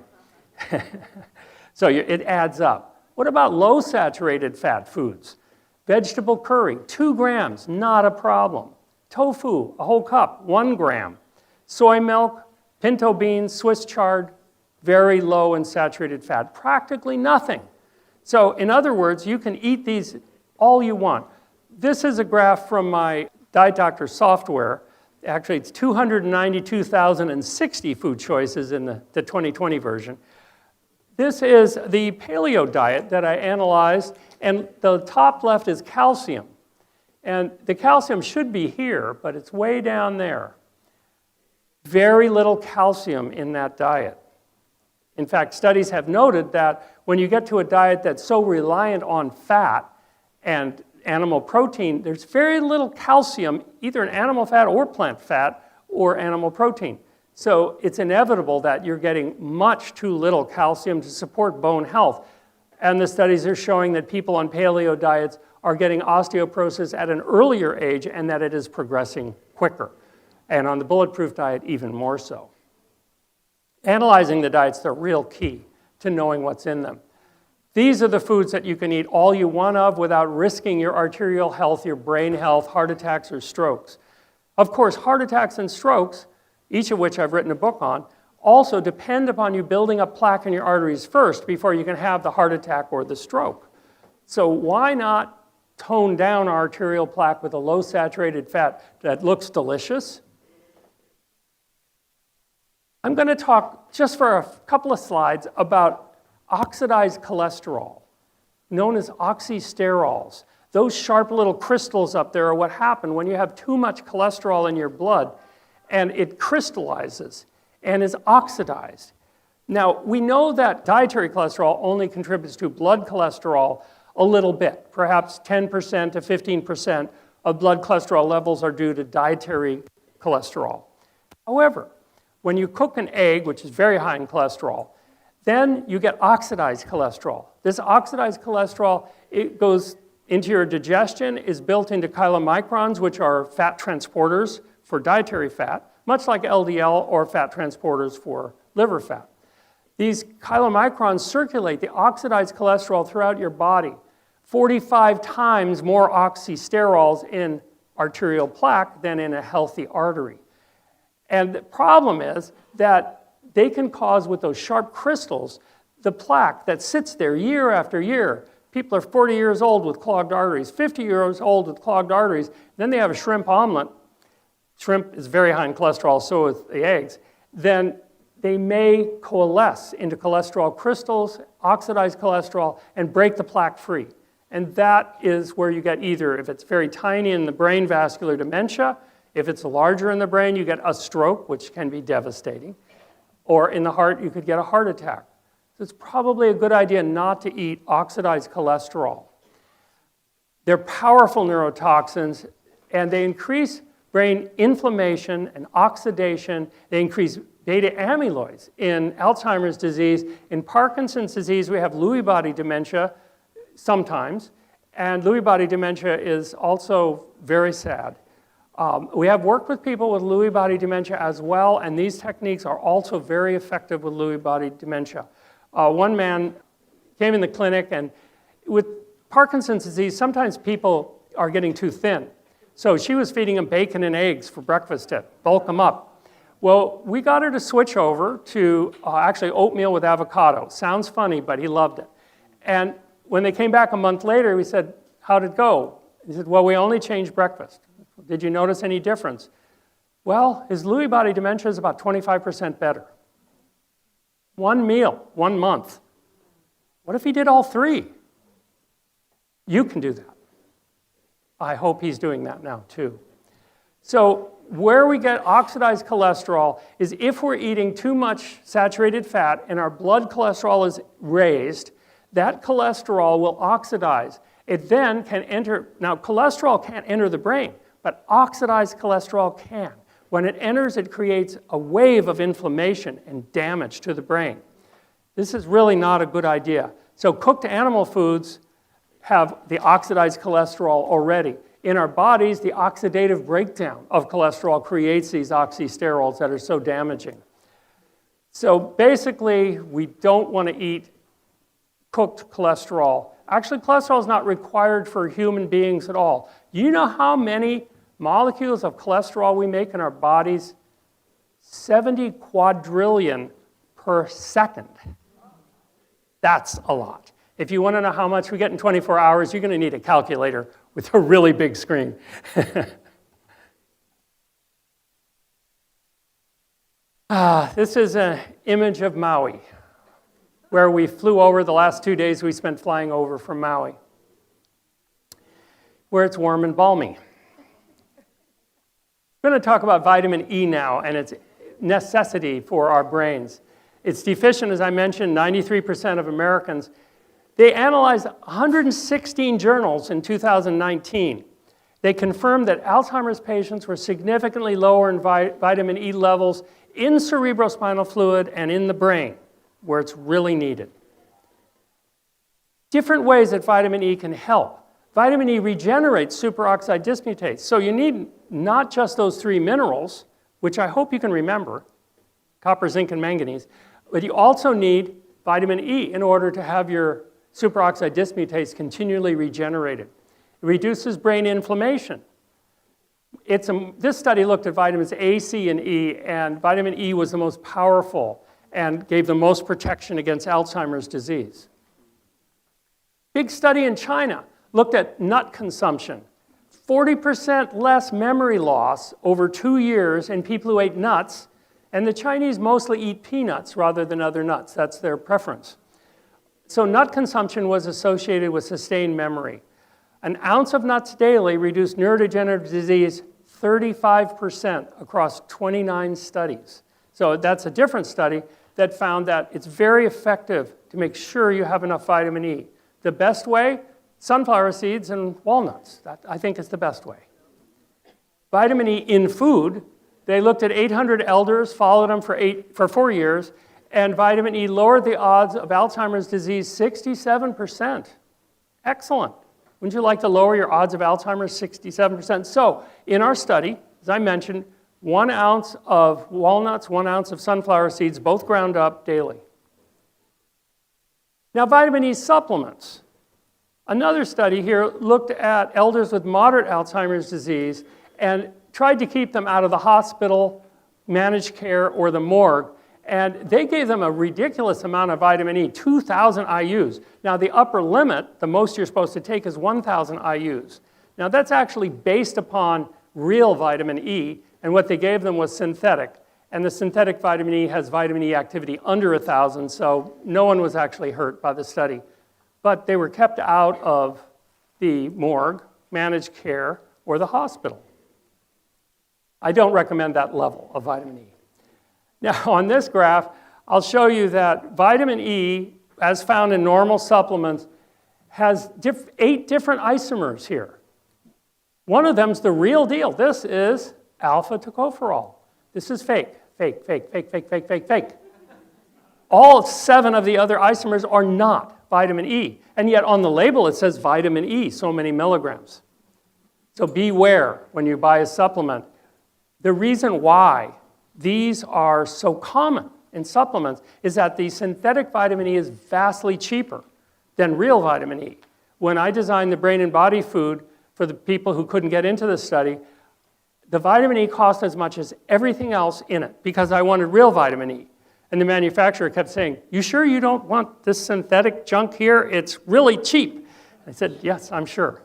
So it adds up. What about low saturated fat foods? Vegetable curry, 2 grams, not a problem. Tofu, a whole cup, 1 gram. Soy milk, pinto beans, Swiss chard, very low in saturated fat, practically nothing. So in other words, you can eat these all you want. This is a graph from my Diet Doctor software. Actually, it's 292,060 food choices in the 2020 version. This is the paleo diet that I analyzed, and the top left is calcium. And the calcium should be here, but it's way down there. Very little calcium in that diet. In fact, studies have noted that when you get to a diet that's so reliant on fat and animal protein, there's very little calcium, either in animal fat or plant fat or animal protein. So it's inevitable that you're getting much too little calcium to support bone health. And the studies are showing that people on paleo diets are getting osteoporosis at an earlier age and that it is progressing quicker. And on the bulletproof diet, even more so. Analyzing the diet's the real key to knowing what's in them. These are the foods that you can eat all you want of without risking your arterial health, your brain health, heart attacks, or strokes. Of course, heart attacks and strokes, each of which I've written a book on, also depend upon you building up plaque in your arteries first before you can have the heart attack or the stroke. So why not tone down arterial plaque with a low saturated fat that looks delicious? I'm going to talk just for a couple of slides about oxidized cholesterol, known as oxysterols. Those sharp little crystals up there are what happen when you have too much cholesterol in your blood, and it crystallizes and is oxidized. Now, we know that dietary cholesterol only contributes to blood cholesterol a little bit. Perhaps 10% to 15% of blood cholesterol levels are due to dietary cholesterol. However, when you cook an egg, which is very high in cholesterol, then you get oxidized cholesterol. This oxidized cholesterol, it goes into your digestion, is built into chylomicrons, which are fat transporters for dietary fat, much like LDL or fat transporters for liver fat. These chylomicrons circulate the oxidized cholesterol throughout your body, 45 times more oxysterols in arterial plaque than in a healthy artery. And the problem is that they can cause, with those sharp crystals, the plaque that sits there year after year. People are 40 years old with clogged arteries, 50 years old with clogged arteries. Then they have a shrimp omelet. Shrimp is very high in cholesterol, so is the eggs. Then they may coalesce into cholesterol crystals, oxidized cholesterol, and break the plaque free. And that is where you get either, if it's very tiny in the brain, vascular dementia. If it's larger in the brain, you get a stroke, which can be devastating. Or in the heart, you could get a heart attack. So it's probably a good idea not to eat oxidized cholesterol. They're powerful neurotoxins, and they increase brain inflammation and oxidation. They increase beta amyloids in Alzheimer's disease. In Parkinson's disease, we have Lewy body dementia sometimes, and Lewy body dementia is also very sad. We have worked with people with Lewy body dementia as well, and these techniques are also very effective with Lewy body dementia. One man came in the clinic, and with Parkinson's disease, sometimes people are getting too thin. So she was feeding him bacon and eggs for breakfast to bulk them up. Well, we got her to switch over to actually oatmeal with avocado. Sounds funny, but he loved it. And when they came back a month later, we said, how'd it go? He said, well, we only changed breakfast. Did you notice any difference? Well, his Lewy body dementia is about 25% better. One meal, 1 month. What if he did all three? You can do that. I hope he's doing that now too. So where we get oxidized cholesterol is if we're eating too much saturated fat and our blood cholesterol is raised, that cholesterol will oxidize. It then can enter, now cholesterol can't enter the brain, but oxidized cholesterol can. When it enters, it creates a wave of inflammation and damage to the brain. This is really not a good idea. So cooked animal foods have the oxidized cholesterol already. In our bodies, the oxidative breakdown of cholesterol creates these oxysterols that are so damaging. So basically, we don't want to eat cooked cholesterol. Actually, cholesterol is not required for human beings at all. You know how many molecules of cholesterol we make in our bodies? 70 quadrillion per second. That's a lot. If you want to know how much we get in 24 hours, you're going to need a calculator with a really big screen. This is an image of Maui, where we flew over the last 2 days we spent flying over from Maui, where it's warm and balmy. I'm going to talk about vitamin E now and its necessity for our brains. It's deficient, as I mentioned, 93% of Americans. They analyzed 116 journals in 2019. They confirmed that Alzheimer's patients were significantly lower in vitamin E levels in cerebrospinal fluid and in the brain, where it's really needed. Different ways that vitamin E can help. Vitamin E regenerates superoxide dismutase. So you need not just those 3 minerals, which I hope you can remember, copper, zinc, and manganese, but you also need vitamin E in order to have your superoxide dismutase continually regenerated. It reduces brain inflammation. This study looked at vitamins A, C, and E, and vitamin E was the most powerful and gave the most protection against Alzheimer's disease. Big study in China looked at nut consumption. 40% less memory loss over 2 years in people who ate nuts, and the Chinese mostly eat peanuts rather than other nuts. That's their preference. So nut consumption was associated with sustained memory. An ounce of nuts daily reduced neurodegenerative disease 35% across 29 studies. So that's a different study that found that it's very effective to make sure you have enough vitamin E. The best way? Sunflower seeds and walnuts. That, I think, is the best way. Vitamin E in food, they looked at 800 elders, followed them for 4 years, and vitamin E lowered the odds of Alzheimer's disease 67%. Excellent. Wouldn't you like to lower your odds of Alzheimer's 67%? So, in our study, as I mentioned, 1 ounce of walnuts, 1 ounce of sunflower seeds, both ground up daily. Now, vitamin E supplements. Another study here looked at elders with moderate Alzheimer's disease and tried to keep them out of the hospital, managed care, or the morgue. And they gave them a ridiculous amount of vitamin E, 2,000 IUs. Now, the upper limit, the most you're supposed to take, is 1,000 IUs. Now, that's actually based upon real vitamin E, and what they gave them was synthetic. And the synthetic vitamin E has vitamin E activity under 1,000, so no one was actually hurt by the study. But they were kept out of the morgue, managed care, or the hospital. I don't recommend that level of vitamin E. Now, on this graph, I'll show you that vitamin E, as found in normal supplements, has 8 different isomers here. One of them's the real deal. This is alpha tocopherol. This is fake, fake, fake, fake, fake, fake, fake, fake. All 7 of the other isomers are not vitamin E, and yet on the label it says vitamin E, so many milligrams. So beware when you buy a supplement. The reason why these are so common in supplements is that the synthetic vitamin E is vastly cheaper than real vitamin E. When I designed the brain and body food for the people who couldn't get into the study, the vitamin E cost as much as everything else in it because I wanted real vitamin E. And the manufacturer kept saying, "You sure you don't want this synthetic junk here? It's really cheap." I said, "Yes, I'm sure."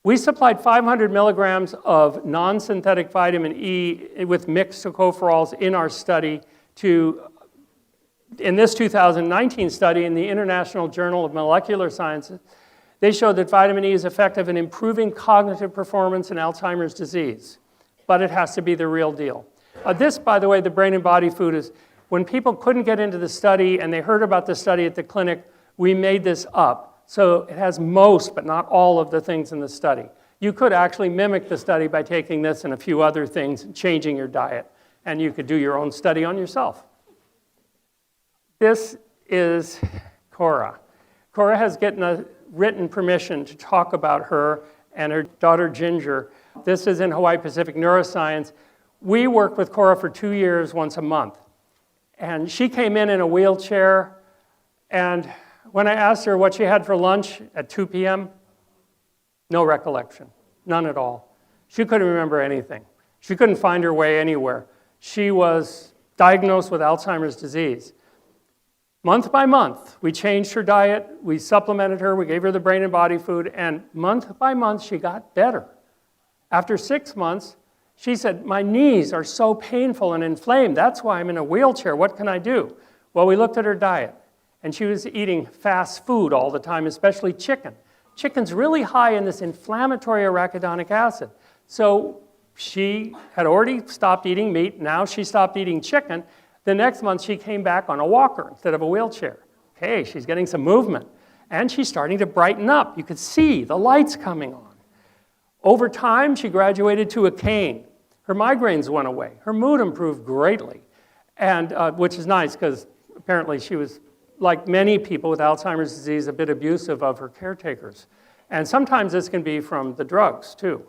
We supplied 500 milligrams of non-synthetic vitamin E with mixed tocopherols in our study in this 2019 study in the International Journal of Molecular Sciences. They showed that vitamin E is effective in improving cognitive performance in Alzheimer's disease, but it has to be the real deal. This, by the way, the brain and body food is, when people couldn't get into the study and they heard about the study at the clinic, we made this up. So it has most, but not all of the things in the study. You could actually mimic the study by taking this and a few other things and changing your diet, and you could do your own study on yourself. This is Cora. Cora has gotten a written permission to talk about her and her daughter Ginger. This is in Hawaii Pacific Neuroscience. We worked with Cora for 2 years, once a month. And she came in a wheelchair, and when I asked her what she had for lunch at 2 p.m., no recollection, none at all. She couldn't remember anything. She couldn't find her way anywhere. She was diagnosed with Alzheimer's disease. Month by month, we changed her diet, we supplemented her, we gave her the brain and body food, and month by month, she got better. After 6 months, she said, my knees are so painful and inflamed. That's why I'm in a wheelchair. What can I do? Well, we looked at her diet, and she was eating fast food all the time, especially chicken. Chicken's really high in this inflammatory arachidonic acid. So she had already stopped eating meat. Now she stopped eating chicken. The next month, she came back on a walker instead of a wheelchair. Okay, she's getting some movement. And she's starting to brighten up. You could see the lights coming on. Over time, she graduated to a cane. Her migraines went away. Her mood improved greatly, and which is nice because apparently she was, like many people with Alzheimer's disease, a bit abusive of her caretakers. And sometimes this can be from the drugs, too.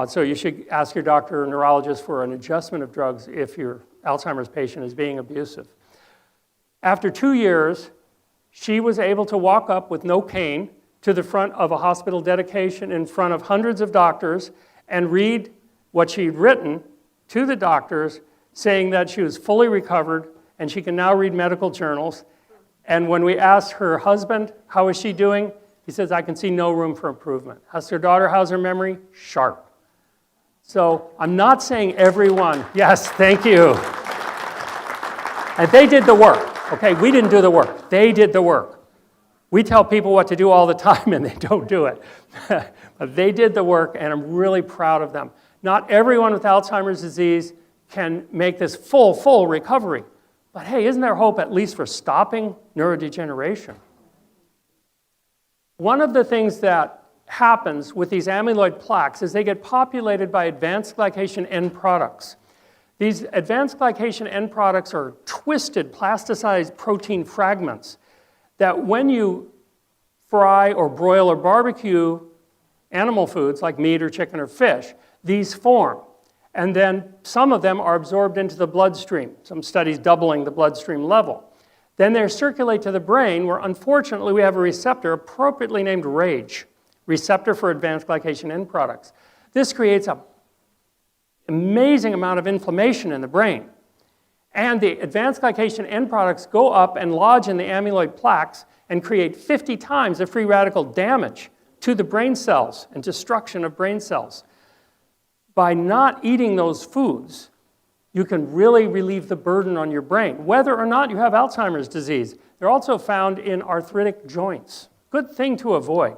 So you should ask your doctor or neurologist for an adjustment of drugs if your Alzheimer's patient is being abusive. After 2 years, she was able to walk up with no cane to the front of a hospital dedication in front of hundreds of doctors and read what she'd written to the doctors saying that she was fully recovered and she can now read medical journals. And when we asked her husband, how is she doing? He says, I can see no room for improvement. Asked her daughter, how's her memory? Sharp. So I'm not saying everyone, yes, thank you. And they did the work, okay? We didn't do the work. They did the work. We tell people what to do all the time and they don't do it. But they did the work and I'm really proud of them. Not everyone with Alzheimer's disease can make this full recovery. But hey, isn't there hope at least for stopping neurodegeneration? One of the things that happens with these amyloid plaques is they get populated by advanced glycation end products. These advanced glycation end products are twisted, plasticized protein fragments that when you fry or broil or barbecue animal foods like meat or chicken or fish, these form. And then some of them are absorbed into the bloodstream, some studies doubling the bloodstream level. Then they circulate to the brain where unfortunately we have a receptor appropriately named RAGE, receptor for advanced glycation end products. This creates an amazing amount of inflammation in the brain. And the advanced glycation end products go up and lodge in the amyloid plaques and create 50 times the free radical damage to the brain cells and destruction of brain cells. By not eating those foods, you can really relieve the burden on your brain, whether or not you have Alzheimer's disease. They're also found in arthritic joints. Good thing to avoid.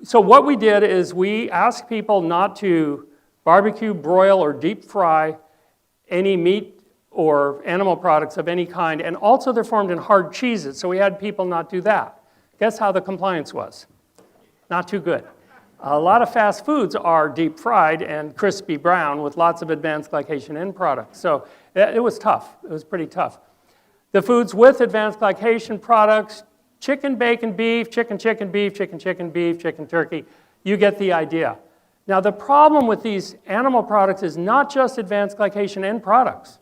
So what we did is we asked people not to barbecue, broil, or deep fry any meat or animal products of any kind, and also they're formed in hard cheeses, so we had people not do that. Guess how the compliance was? Not too good. A lot of fast foods are deep fried and crispy brown with lots of advanced glycation end products, so it was tough. It was pretty tough. The foods with advanced glycation products, chicken, bacon, beef, chicken, beef, chicken, beef, chicken, turkey, you get the idea. Now, the problem with these animal products is not just advanced glycation end products.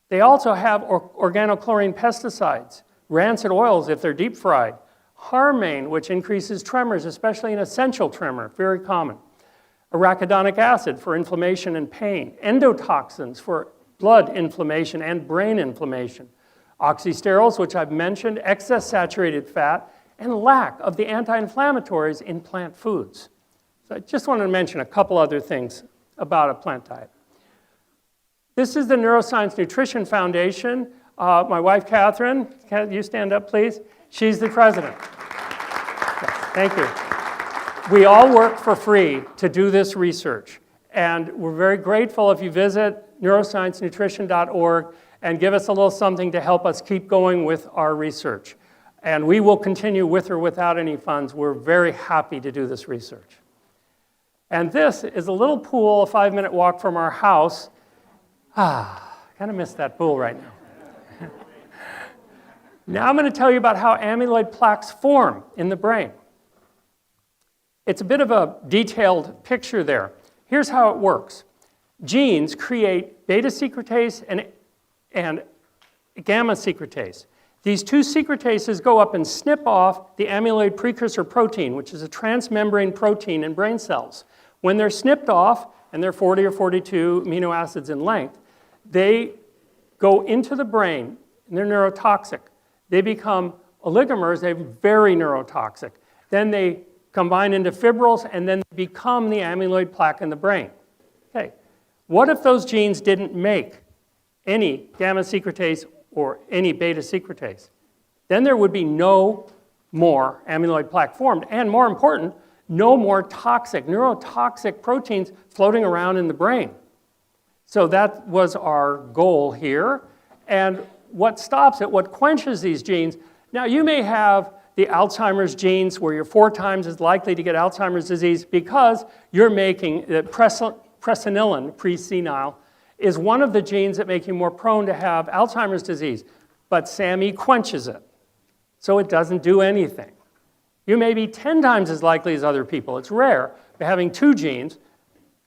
They also have organochlorine pesticides, rancid oils if they're deep fried, harmine, which increases tremors, especially an essential tremor, very common, arachidonic acid for inflammation and pain, endotoxins for blood inflammation and brain inflammation, oxysterols, which I've mentioned, excess saturated fat, and lack of the anti-inflammatories in plant foods. So I just wanted to mention a couple other things about a plant diet. This is the Neuroscience Nutrition Foundation. My wife, Catherine, can you stand up, please? She's the president. Yes, thank you. We all work for free to do this research, and we're very grateful if you visit neurosciencenutrition.org and give us a little something to help us keep going with our research. And we will continue with or without any funds. We're very happy to do this research. And this is a little pool, a 5-minute walk from our house. Kind of miss that pool right now. Now I'm going to tell you about how amyloid plaques form in the brain. It's a bit of a detailed picture there. Here's how it works. Genes create beta secretase and gamma secretase. These two secretases go up and snip off the amyloid precursor protein, which is a transmembrane protein in brain cells. When they're snipped off, and they're 40 or 42 amino acids in length, they go into the brain and they're neurotoxic. They become oligomers, they're very neurotoxic. Then they combine into fibrils, and then they become the amyloid plaque in the brain. Okay, what if those genes didn't make any gamma secretase or any beta secretase? Then there would be no more amyloid plaque formed, and more important, no more toxic, neurotoxic proteins floating around in the brain. So that was our goal here. And what stops it, what quenches these genes, now you may have the Alzheimer's genes where you're 4 times as likely to get Alzheimer's disease because you're making presenilin, pre-senile, is one of the genes that make you more prone to have Alzheimer's disease. But SAMe quenches it, so it doesn't do anything. You may be 10 times as likely as other people. It's rare, but having 2 genes,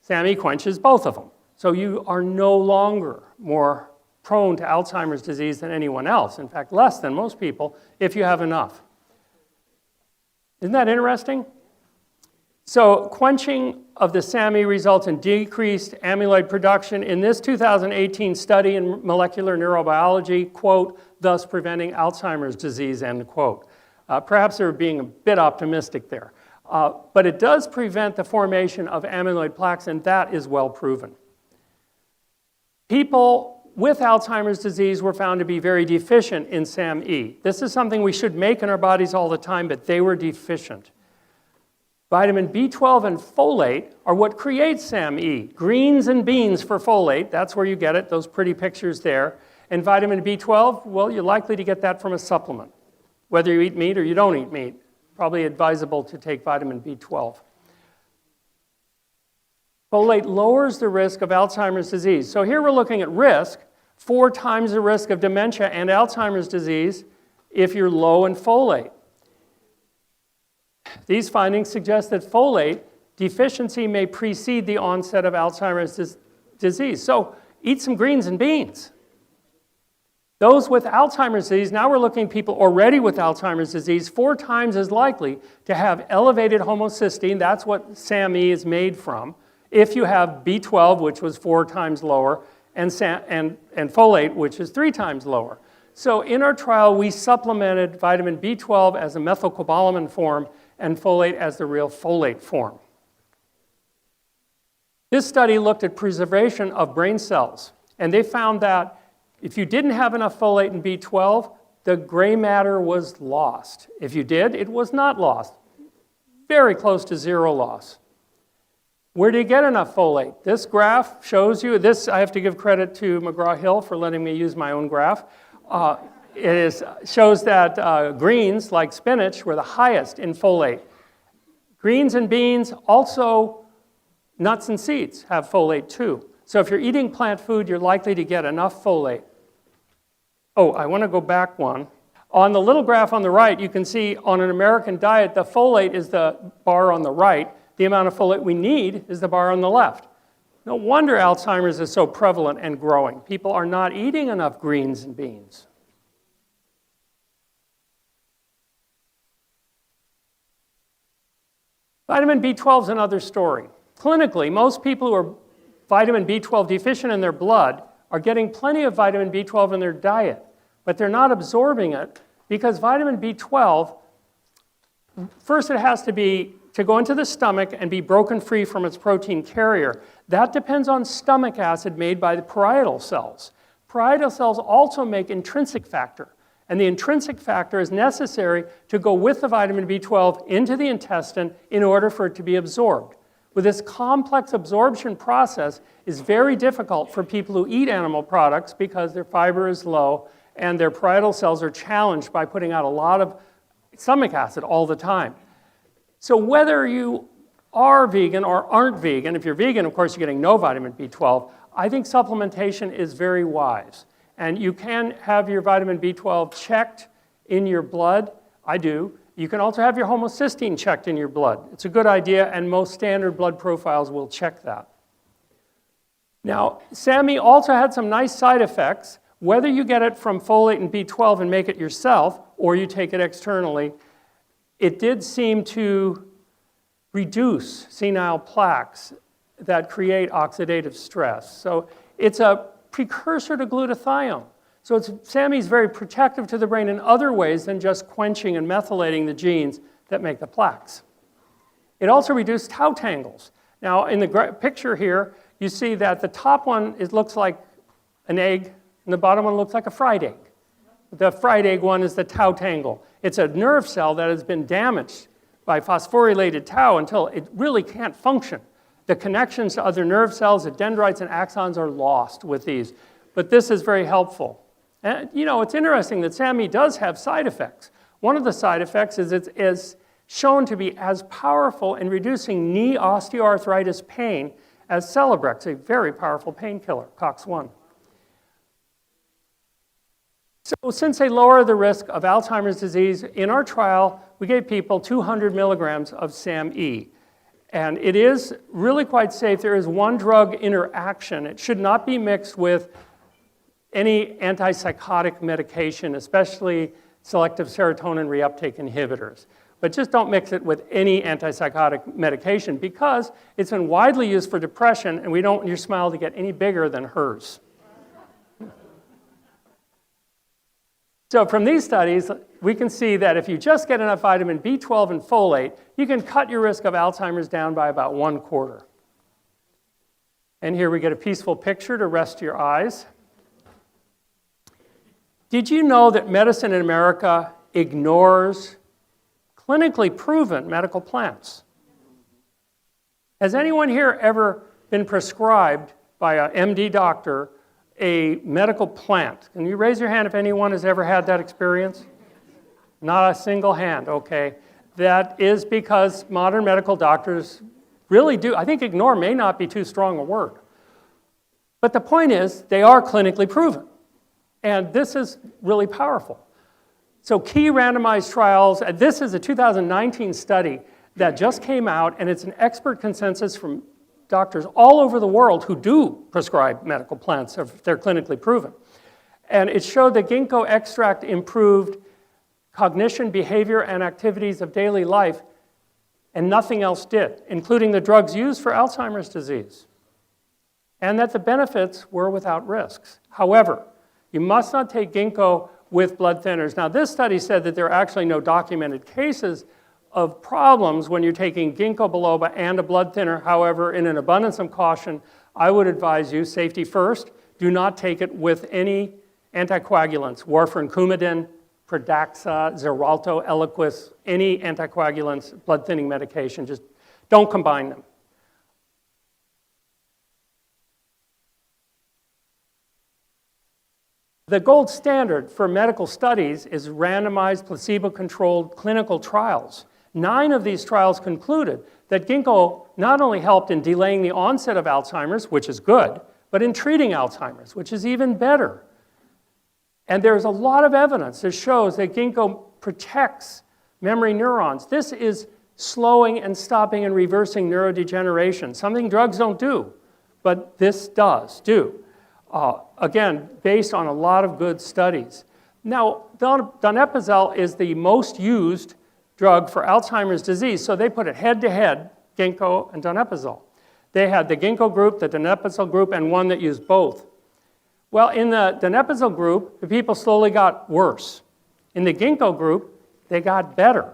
SAMe quenches both of them. So you are no longer more prone to Alzheimer's disease than anyone else. In fact, less than most people if you have enough. Isn't that interesting? So quenching of the SAMe results in decreased amyloid production. In this 2018 study in molecular neurobiology, quote, thus preventing Alzheimer's disease, end quote. Perhaps they're being a bit optimistic there. But it does prevent the formation of amyloid plaques, and that is well proven. People with Alzheimer's disease were found to be very deficient in SAMe. This is something we should make in our bodies all the time, but they were deficient. Vitamin B12 and folate are what creates SAMe. Greens and beans for folate, that's where you get it, those pretty pictures there. And vitamin B12, well, you're likely to get that from a supplement. Whether you eat meat or you don't eat meat, probably advisable to take vitamin B12. Folate lowers the risk of Alzheimer's disease. So here we're looking at risk, 4 times the risk of dementia and Alzheimer's disease if you're low in folate. These findings suggest that folate deficiency may precede the onset of Alzheimer's disease. So eat some greens and beans. Those with Alzheimer's disease, now we're looking at people already with Alzheimer's disease, 4 times as likely to have elevated homocysteine, that's what SAMe is made from, if you have B12, which was 4 times lower, and folate, which is 3 times lower. So in our trial, we supplemented vitamin B12 as a methylcobalamin form and folate as the real folate form. This study looked at preservation of brain cells, and they found that if you didn't have enough folate in B12, the gray matter was lost. If you did, it was not lost. Very close to 0 loss. Where do you get enough folate? This graph shows you, this I have to give credit to McGraw-Hill for letting me use my own graph. Shows that greens, like spinach, were the highest in folate. Greens and beans, also nuts and seeds have folate too. So if you're eating plant food, you're likely to get enough folate. Oh, I want to go back one. On the little graph on the right, you can see on an American diet, the folate is the bar on the right. The amount of folate we need is the bar on the left. No wonder Alzheimer's is so prevalent and growing. People are not eating enough greens and beans. Vitamin B12 is another story. Clinically, most people who are vitamin B12 deficient in their blood are getting plenty of vitamin B12 in their diet, but they're not absorbing it because vitamin B12, first it has to go into the stomach and be broken free from its protein carrier. That depends on stomach acid made by the parietal cells. Parietal cells also make intrinsic factor, and the intrinsic factor is necessary to go with the vitamin B12 into the intestine in order for it to be absorbed. With this complex absorption process is very difficult for people who eat animal products because their fiber is low and their parietal cells are challenged by putting out a lot of stomach acid all the time. So whether you are vegan or aren't vegan, if you're vegan, of course, you're getting no vitamin B12, I think supplementation is very wise. And you can have your vitamin B12 checked in your blood. I do. You can also have your homocysteine checked in your blood. It's a good idea, and most standard blood profiles will check that. Now, SAMe also had some nice side effects. Whether you get it from folate and B12 and make it yourself, or you take it externally, it did seem to reduce senile plaques that create oxidative stress. So it's a precursor to glutathione. So SAMe is very protective to the brain in other ways than just quenching and methylating the genes that make the plaques. It also reduced tau tangles. Now, in the picture here, you see that the top one looks like an egg, and the bottom one looks like a fried egg. The fried egg one is the tau tangle. It's a nerve cell that has been damaged by phosphorylated tau until it really can't function. The connections to other nerve cells, the dendrites and axons are lost with these. But this is very helpful. And you know, it's interesting that SAMe does have side effects. One of the side effects is it is shown to be as powerful in reducing knee osteoarthritis pain as Celebrex, a very powerful painkiller, COX-1. So since they lower the risk of Alzheimer's disease, in our trial, we gave people 200 milligrams of SAMe. And it is really quite safe. There is one drug interaction. It should not be mixed with any antipsychotic medication, especially selective serotonin reuptake inhibitors. But just don't mix it with any antipsychotic medication because it's been widely used for depression, and we don't want your smile to get any bigger than hers. So from these studies, we can see that if you just get enough vitamin B12 and folate, you can cut your risk of Alzheimer's down by about 1/4. And here we get a peaceful picture to rest your eyes. Did you know that medicine in America ignores clinically proven medical plants? Has anyone here ever been prescribed by an MD doctor a medical plant? Can you raise your hand if anyone has ever had that experience? Not a single hand, okay. That is because modern medical doctors really do, I think ignore may not be too strong a word. But the point is, they are clinically proven. And this is really powerful. So key randomized trials, this is a 2019 study that just came out, and it's an expert consensus from doctors all over the world who do prescribe medical plants if they're clinically proven. And it showed that ginkgo extract improved cognition, behavior, and activities of daily life, and nothing else did, including the drugs used for Alzheimer's disease. And that the benefits were without risks. However, you must not take ginkgo with blood thinners. Now, this study said that there are actually no documented cases of problems when you're taking ginkgo biloba and a blood thinner. However, in an abundance of caution, I would advise you, safety first, do not take it with any anticoagulants, warfarin, Coumadin, Pradaxa, Xarelto, Eliquis, any anticoagulants, blood thinning medication. Just don't combine them. The gold standard for medical studies is randomized, placebo-controlled clinical trials. 9 of these trials concluded that ginkgo not only helped in delaying the onset of Alzheimer's, which is good, but in treating Alzheimer's, which is even better. And there's a lot of evidence that shows that ginkgo protects memory neurons. This is slowing and stopping and reversing neurodegeneration, something drugs don't do, but this does do. Again, based on a lot of good studies. Now, donepezil is the most used drug for Alzheimer's disease, so they put it head-to-head, ginkgo and donepezil. They had the ginkgo group, the donepezil group, and one that used both. Well, in the donepezil group, the people slowly got worse. In the ginkgo group, they got better.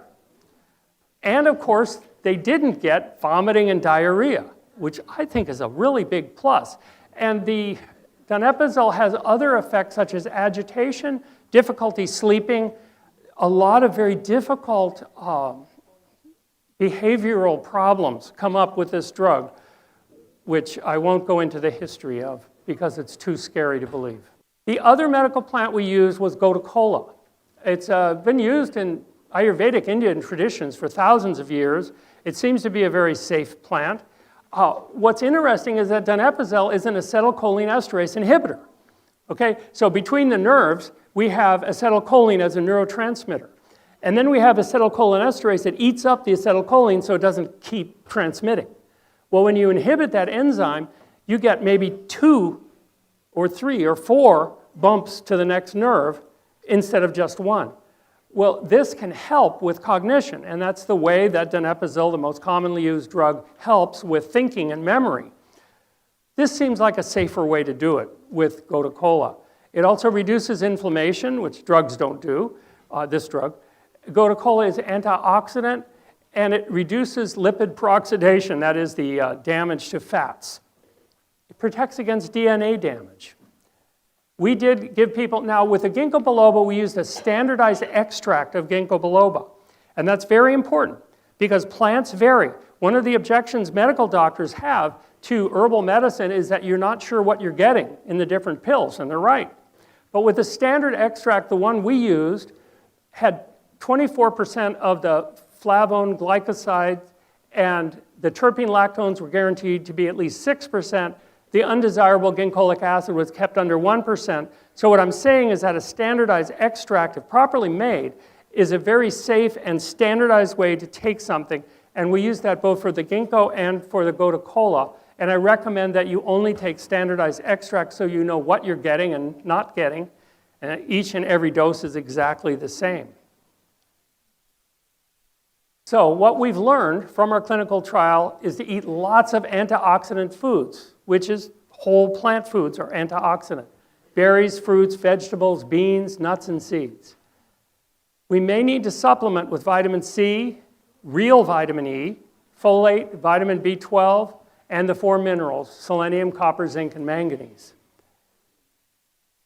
And of course, they didn't get vomiting and diarrhea, which I think is a really big plus. And the donepezil has other effects such as agitation, difficulty sleeping, a lot of very difficult behavioral problems come up with this drug, which I won't go into the history of because it's too scary to believe. The other medical plant we used was gotu-kola. It's been used in Ayurvedic Indian traditions for thousands of years. It seems to be a very safe plant. What's interesting is that donepezil is an acetylcholine esterase inhibitor. Okay, so between the nerves, we have acetylcholine as a neurotransmitter. And then we have acetylcholinesterase that eats up the acetylcholine so it doesn't keep transmitting. Well, when you inhibit that enzyme, you get maybe 2 or 3 or 4 bumps to the next nerve instead of just 1. Well, this can help with cognition, and that's the way that donepezil, the most commonly used drug, helps with thinking and memory. This seems like a safer way to do it with gotu-kola. It also reduces inflammation, which drugs don't do, this drug. Gotu kola is antioxidant, and it reduces lipid peroxidation, that is the damage to fats. It protects against DNA damage. We did give people, now with the ginkgo biloba, we used a standardized extract of ginkgo biloba. And that's very important because plants vary. One of the objections medical doctors have to herbal medicine is that you're not sure what you're getting in the different pills, and they're right. But with the standard extract, the one we used, had 24% of the flavone glycosides, and the terpene lactones were guaranteed to be at least 6%. The undesirable ginkgolic acid was kept under 1%. So what I'm saying is that a standardized extract, if properly made, is a very safe and standardized way to take something. And we use that both for the ginkgo and for the gotu kola. And I recommend that you only take standardized extracts so you know what you're getting and not getting. And each and every dose is exactly the same. So what we've learned from our clinical trial is to eat lots of antioxidant foods, which is whole plant foods are antioxidant. Berries, fruits, vegetables, beans, nuts, and seeds. We may need to supplement with vitamin C, real vitamin E, folate, vitamin B12, and the 4 minerals, selenium, copper, zinc, and manganese.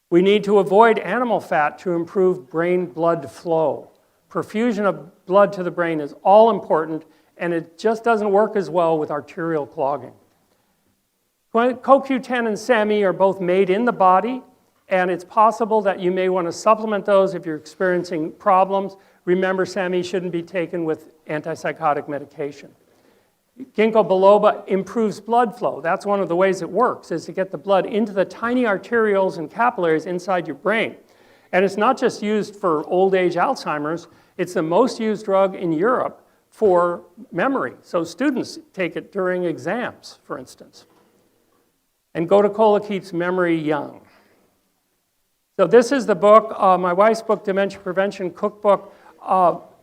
We need to avoid animal fat to improve brain blood flow. Perfusion of blood to the brain is all important, and it just doesn't work as well with arterial clogging. CoQ10 and SAMe are both made in the body, and it's possible that you may want to supplement those if you're experiencing problems. Remember, SAMe shouldn't be taken with antipsychotic medication. Ginkgo biloba improves blood flow. That's one of the ways it works, is to get the blood into the tiny arterioles and capillaries inside your brain. And it's not just used for old age Alzheimer's, it's the most used drug in Europe for memory. So students take it during exams, for instance. And gotu kola keeps memory young. So this is the book, my wife's book, Dementia Prevention Cookbook.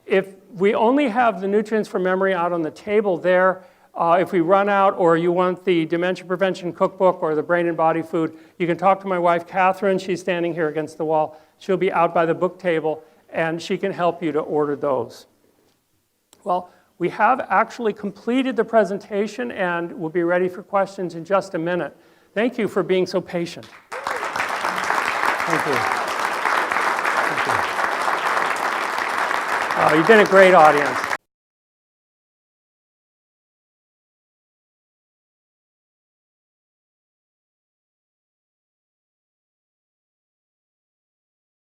If we only have the nutrients for memory out on the table there, if we run out or you want the Dementia Prevention Cookbook or the Brain and Body Food, you can talk to my wife, Catherine. She's standing here against the wall. She'll be out by the book table, and she can help you to order those. Well, we have actually completed the presentation, and we'll be ready for questions in just a minute. Thank you for being so patient. Thank you. Thank you. You've been a great audience.